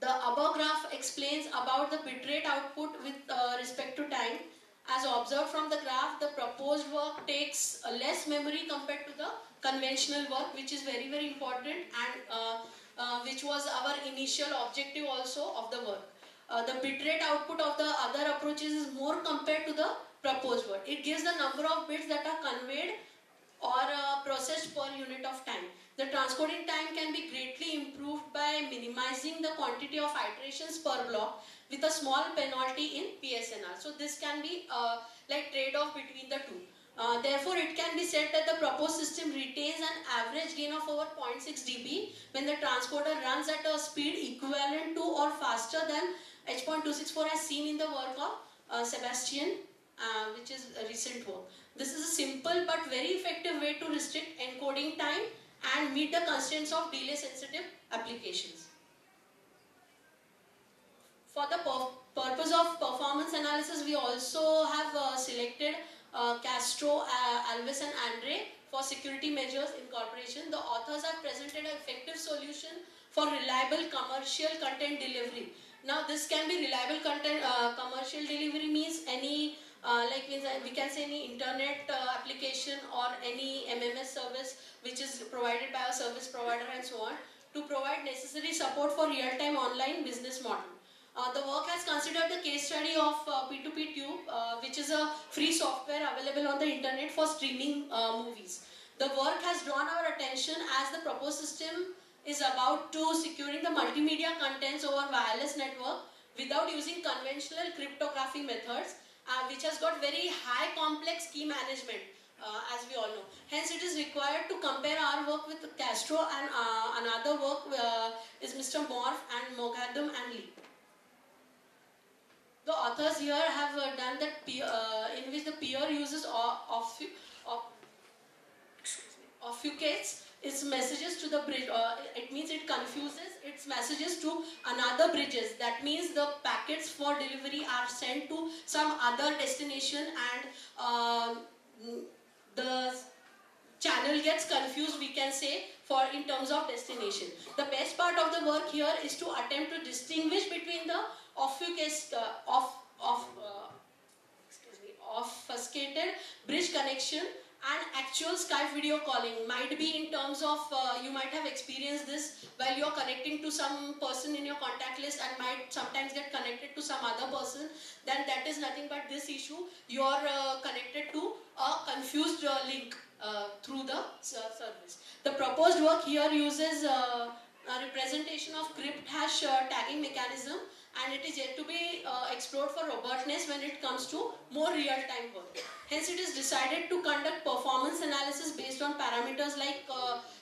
The above graph explains about the bitrate output with respect to time. As observed from the graph, the proposed work takes less memory compared to the conventional work, which is very, very important, and which was our initial objective also of the work. The bitrate output of the other approaches is more compared to the proposed work. It gives the number of bits that are conveyed or processed per unit of time. The transcoding time can be greatly improved by minimizing the quantity of iterations per block with a small penalty in PSNR. So this can be like trade-off between the two. Therefore, it can be said that the proposed system retains an average gain of over 0.6 dB when the transcoder runs at a speed equivalent to or faster than H.264 as seen in the work of Sebastian, which is a recent work. This is a simple but very effective way to restrict encoding time and meet the constraints of delay-sensitive applications. For the purpose of performance analysis, we also have selected Castro, Alves and Andre for security measures incorporation. The authors have presented an effective solution for reliable commercial content delivery. Now, this can be reliable content, commercial delivery means any, we can say any internet application or any MMS service which is provided by a service provider and so on, to provide necessary support for real-time online business model. The work has considered the case study of P2P Tube, which is a free software available on the internet for streaming movies. The work has drawn our attention as the proposed system is about to securing the multimedia contents over wireless network without using conventional cryptography methods, which has got very high complex key management, as we all know. Hence, it is required to compare our work with Castro, and another work is Mr. Morf and Moghadam and Lee. The authors here have done that in which the peer uses obfuscates its messages to the bridge. It means it confuses its messages to another bridges. That means the packets for delivery are sent to some other destination, and the channel gets confused, we can say, in terms of destination. The best part of the work here is to attempt to distinguish between the obfuscated bridge connection and actual Skype video calling. Might be in terms of, you might have experienced this while you are connecting to some person in your contact list and might sometimes get connected to some other person. Then that is nothing but this issue. You are connected to a confused link through the service. The proposed work here uses a representation of crypt hash tagging mechanism, and it is yet to be explored for robustness when it comes to more real-time work. Hence, it is decided to conduct performance analysis based on parameters like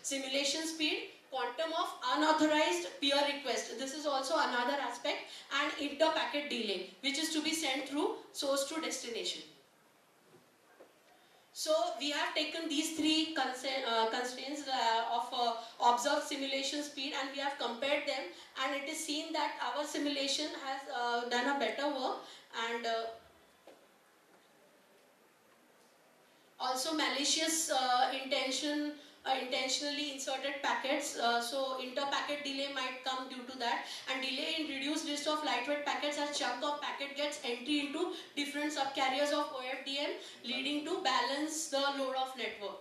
simulation speed, quantum of unauthorized peer request. This is also another aspect, and inter-packet delay, which is to be sent through source to destination. So we have taken these three constraints of observed simulation speed, and we have compared them, and it is seen that our simulation has done a better work, and also malicious intentionally inserted packets, so inter-packet delay might come due to that, and delay in reduced list of lightweight packets as chunk of packet gets entry into different subcarriers of OFDM, leading to balance the load of network.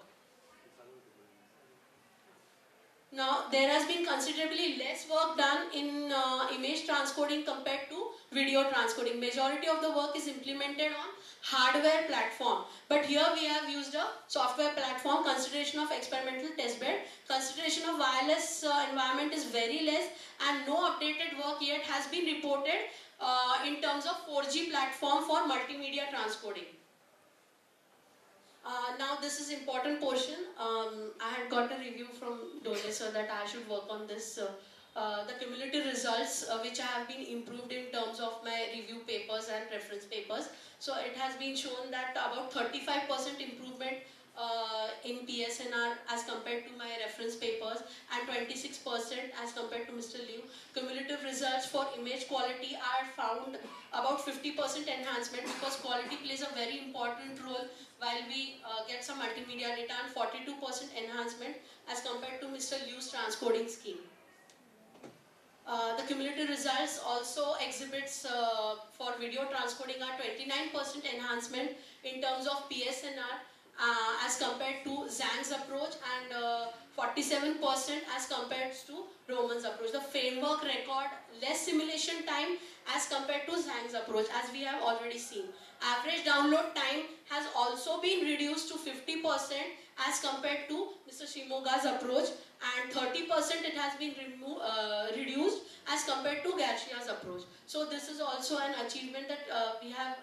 Now, there has been considerably less work done in image transcoding compared to video transcoding. Majority of the work is implemented on hardware platform, but here we have used a software platform. Consideration of experimental testbed, consideration of wireless environment is very less, and no updated work yet has been reported in terms of 4G platform for multimedia transcoding. Now this is important portion. I had got a review from Dole sir that I should work on this. The cumulative results which have been improved in terms of my review papers and reference papers. So it has been shown that about 35% improvement in PSNR as compared to my reference papers, and 26% as compared to Mr. Liu. Cumulative results for image quality are found about 50% enhancement, because quality plays a very important role while we get some multimedia data, and 42% enhancement as compared to Mr. Liu's transcoding scheme. The cumulative results also exhibits for video transcoding are 29% enhancement in terms of PSNR as compared to Zhang's approach, and 47% as compared to Roman's approach. The framework record less simulation time as compared to Zhang's approach, as we have already seen. Average download time has also been reduced to 50% as compared to Mr. Shimoga's approach, and 30% it has been reduced as compared to Garcia's approach. So this is also an achievement that we have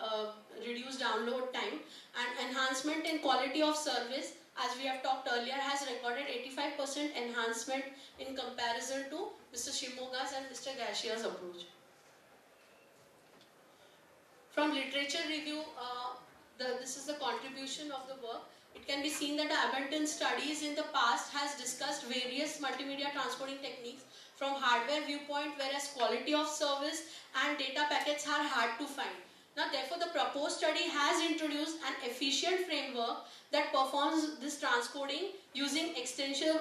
reduced download time, and enhancement in quality of service, as we have talked earlier, has recorded 85% enhancement in comparison to Mr. Shimoga's and Mr. Garcia's approach. From literature review, this is the contribution of the work. It can be seen that the abundant studies in the past has discussed various multimedia transcoding techniques from hardware viewpoint, whereas quality of service and data packets are hard to find. Now, therefore, the proposed study has introduced an efficient framework that performs this transcoding using extensive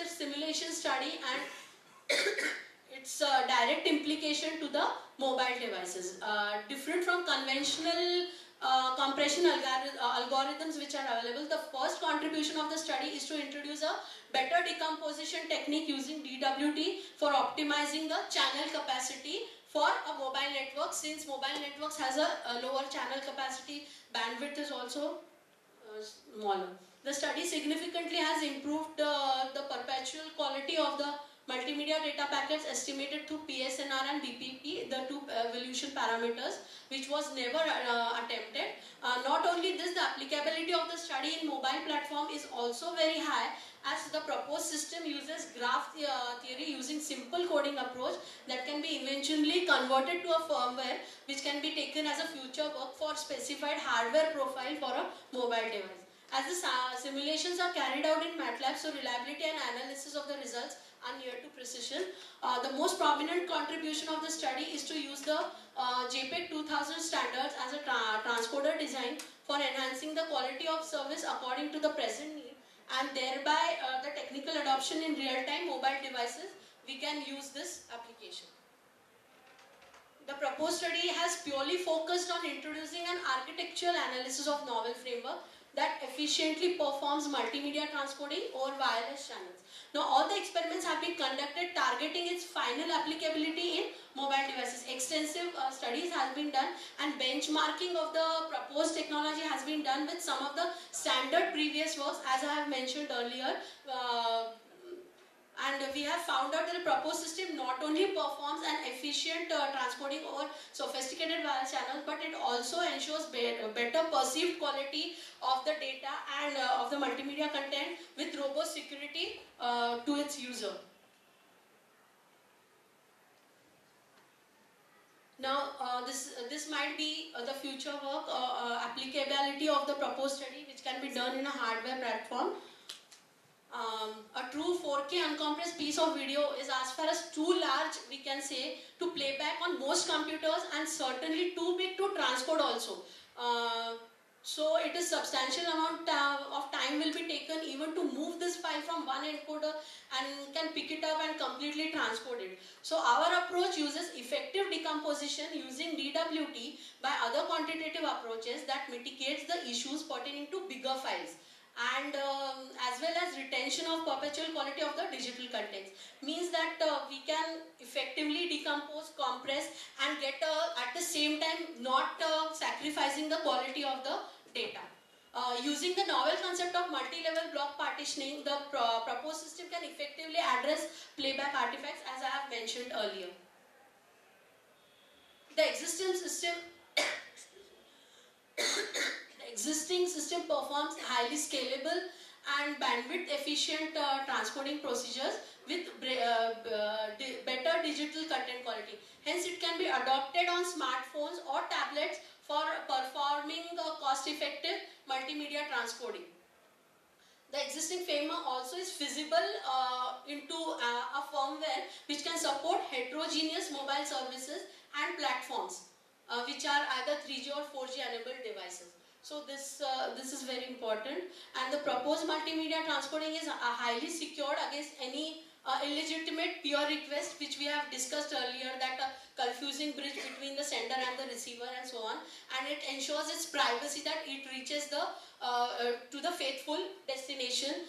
simulation study and its direct implication to the mobile devices. Different from conventional compression algorithms which are available, the first contribution of the study is to introduce a better decomposition technique using DWT for optimizing the channel capacity for a mobile network, since mobile networks has a lower channel capacity, bandwidth is also smaller. The study significantly has improved the perpetual quality of the multimedia data packets estimated through PSNR and BPP, the two evolution parameters, which was never attempted. Not only this, the applicability of the study in mobile platform is also very high, as the proposed system uses graph theory using simple coding approach that can be eventually converted to a firmware which can be taken as a future work for specified hardware profile for a mobile device. As the simulations are carried out in MATLAB, so reliability and analysis of the results are near to precision. The most prominent contribution of the study is to use the JPEG 2000 standards as a transcoder design for enhancing the quality of service according to the present need, and thereby the technical adoption in real-time mobile devices, we can use this application. The proposed study has purely focused on introducing an architectural analysis of novel framework that efficiently performs multimedia transcoding over wireless channels. Now, all the experiments have been conducted targeting its final applicability in mobile devices. Extensive studies have been done, and benchmarking of the proposed technology has been done with some of the standard previous works, as I have mentioned earlier. And we have found out that the proposed system not only performs an efficient transcoding over sophisticated wireless channels, but it also ensures better perceived quality of the data and of the multimedia content with robust security to its user. Now, this might be the future work applicability of the proposed study, which can be done in a hardware platform. A true 4K uncompressed piece of video is as far as too large, we can say, to play back on most computers, and certainly too big to transcode also. So it is substantial amount of time will be taken even to move this file from one encoder and can pick it up and completely transcode it. So our approach uses effective decomposition using DWT by other quantitative approaches that mitigates the issues pertaining to bigger files, and as well as retention of perpetual quality of the digital contents. Means that we can effectively decompose, compress, and get at the same time not sacrificing the quality of the data. Using the novel concept of multi-level block partitioning, the proposed system can effectively address playback artifacts, as I have mentioned earlier. The existing system performs highly scalable and bandwidth efficient transcoding procedures with better digital content quality. Hence, it can be adopted on smartphones or tablets for performing cost-effective multimedia transcoding. The existing framework also is feasible into a firmware which can support heterogeneous mobile services and platforms which are either 3G or 4G enabled devices. So this is very important, and the proposed multimedia transcoding is highly secured against any illegitimate peer request, which we have discussed earlier, that a confusing bridge between the sender and the receiver and so on, and it ensures its privacy, that it reaches the to the faithful destination,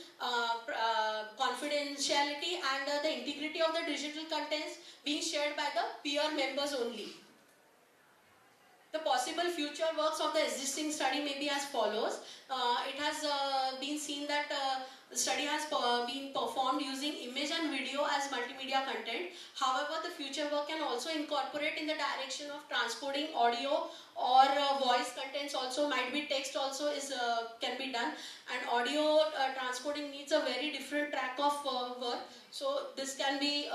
confidentiality and the integrity of the digital contents being shared by the peer members only. The possible future works of the existing study may be as follows. It has been seen that the study has been performed using image and video as multimedia content. However, the future work can also incorporate in the direction of transcoding audio or voice contents also, might be text also is can be done, and audio transcoding needs a very different track of work. So this can be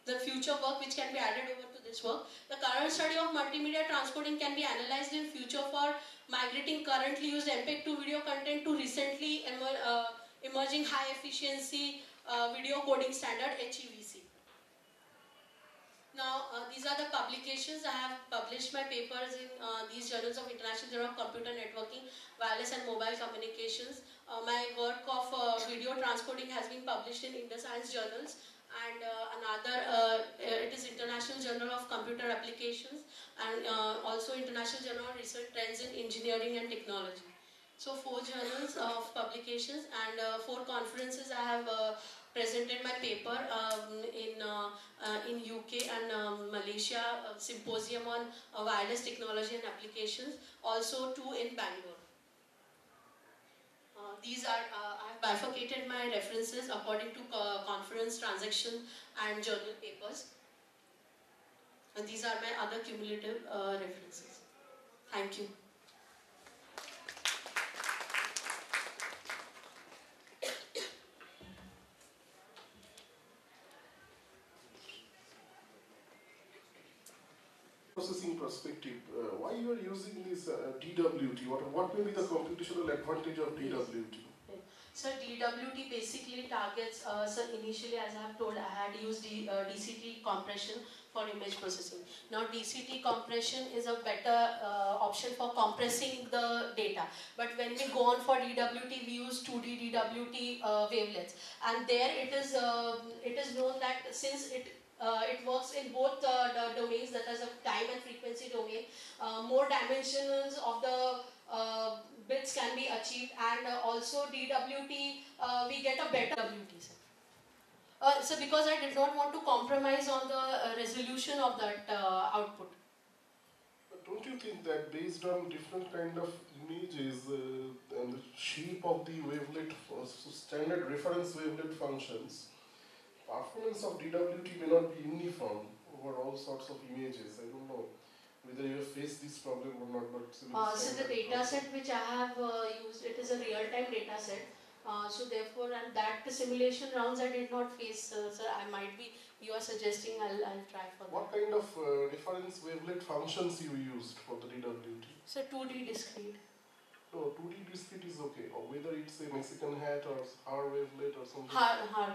the future work which can be added over to this work. The current study of multimedia transcoding can be analyzed in future for migrating currently used MPEG-2 video content to recently emerging high efficiency video coding standard HEVC. Now, these are the publications. I have published my papers in these journals of International Journal of Computer Networking, Wireless and Mobile Communications. My work of video transcoding has been published in InterScience journals, and another, it is International Journal of Computer Applications, and also International Journal of Research Trends in Engineering and Technology. So 4 journals of publications and 4 conferences I have presented my paper in UK and Malaysia, symposium on wireless technology and applications, also 2 in Bangalore. These are, I have bifurcated my references according to conference, transaction and journal papers. And these are my other cumulative references. Thank you. Processing perspective, why you are using this DWT? What may be the computational advantage of DWT? So DWT basically targets, so initially as I have told, I had used DCT compression for image processing. Now DCT compression is a better option for compressing the data. But when we go on for DWT, we use 2D DWT wavelets. And there it is known that since it works in both the domains, that is a time and frequency domain, more dimensions of the bits can be achieved, and also DWT, we get a better WT. So because I did not want to compromise on the resolution of that output. But don't you think that based on different kind of images and the shape of the wavelet, standard reference wavelet functions, performance of DWT may not be uniform over all sorts of images? I don't know whether you have faced this problem or not, but so the data set which I have used, it is a real-time data set. So therefore, and that the simulation rounds I did not face, sir. I might be, you are suggesting I'll try for that. what kind of reference wavelet functions you used for the DWT? So 2D discrete. No, 2D discrete is okay, or whether it's a Mexican hat or Haar wavelet or something. Hard.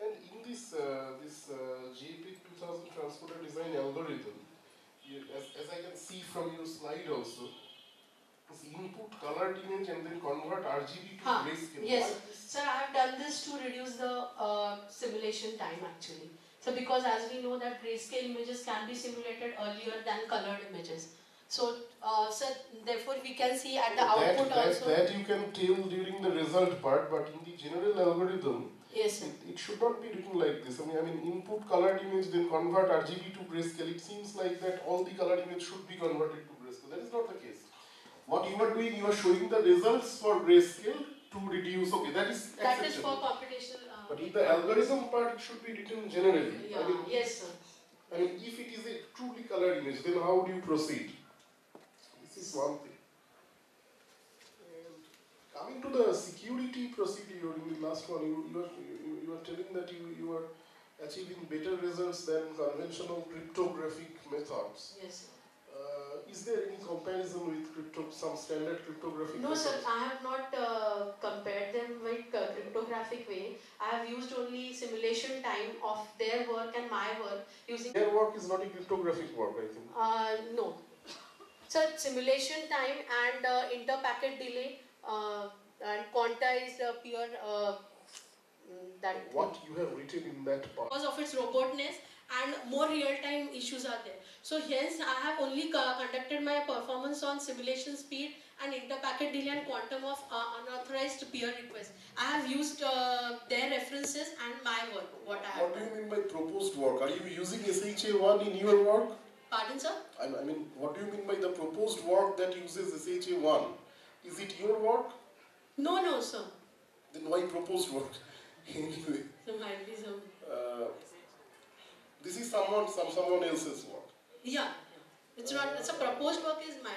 And in this JPEG 2000 transporter design algorithm, as I can see from your slide also, is input colored image and then convert RGB to grayscale. Yes, sir, I have done this to reduce the simulation time actually. So because as we know that grayscale images can be simulated earlier than colored images. So, sir, therefore we can see at the output also. That you can tell during the result part, but in the general algorithm, yes, sir. It should not be written like this. I mean, input colored image, then convert RGB to grayscale. It seems like that all the colored image should be converted to grayscale. That is not the case. What you are doing, you are showing the results for grayscale to reduce. Okay, that is acceptable. That is for computational. But in the algorithm part, it should be written generally. Yeah. I mean, yes, sir. I mean, if it is a truly colored image, then how do you proceed? This is one thing. And coming to the security procedure in the last one, you are telling that you are achieving better results than conventional cryptographic methods. Yes, sir. Is there any comparison with some standard cryptographic No, methods? sir, I have not compared them with cryptographic way. I have used only simulation time of their work and my work using. Their work is not a cryptographic work, I think. No. So simulation time and inter-packet delay and quanta is the pure that. What you have written in that part? Because of its robustness and more real-time issues are there. So hence I have only conducted my performance on simulation speed and inter-packet delay and quantum of unauthorized peer requests. I have used their references and my work, what I have What do done. you mean by proposed work? Are you using SHA-1 in your work? Pardon, sir? I mean, what do you mean by the proposed work that uses SHA-1? Is it your work? No, sir. Then why proposed work? Anyway, So might be some. this is someone else's work. Yeah. It's not, it's a proposed work is my.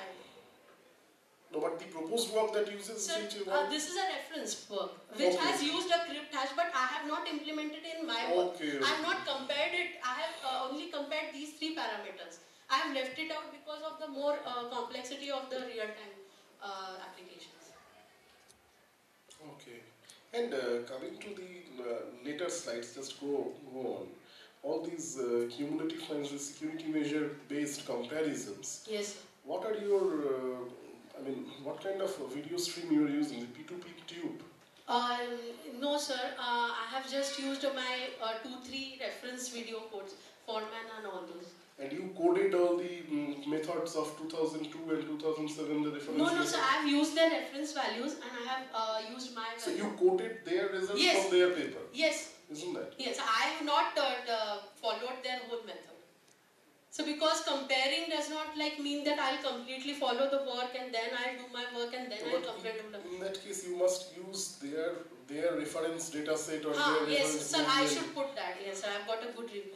No, but the proposed work that uses Sir, SHA-1? this is a reference work which Okay. has used a crypt hash, but I have not implemented in my work. Okay. I have not compared it. I have only compared these three parameters. I have left it out because of the more complexity of the real-time applications. Okay. And coming to the later slides, just go on. All these cumulative financial security measure based comparisons. Yes. What are your, what kind of video stream you are using? The P2P tube? No, sir. I have just used my 2-3 reference video codes, Foreman and all those. And you coded all the methods of 2002 and 2007, the reference No, methods? sir. I have used their reference values and I have used my. So you quoted their results Yes. from their paper? Yes. Isn't that? Yes, I have not followed their whole method. So because comparing does not mean that I'll completely follow the work and then I'll do my work and then So, I'll but compare to in that case, you must use their reference data set or their yes, reference sir, I manual. should put that. Yes, sir, I've got a good review.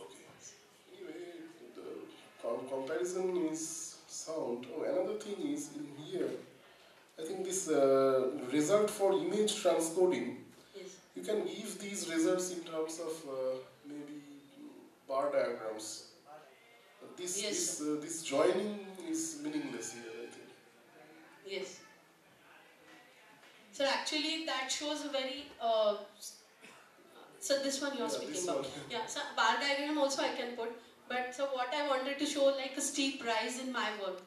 Okay. Anyway, the comparison is sound. Oh, another thing is in here, I think this result for image transcoding, Yes. you can give these results in terms of maybe bar diagrams. But this joining is meaningless here, I think. Yes. So actually that shows a very so this one you're speaking this about. one. Yeah, so bar diagram also I can put, but so what I wanted to show a steep rise in my work.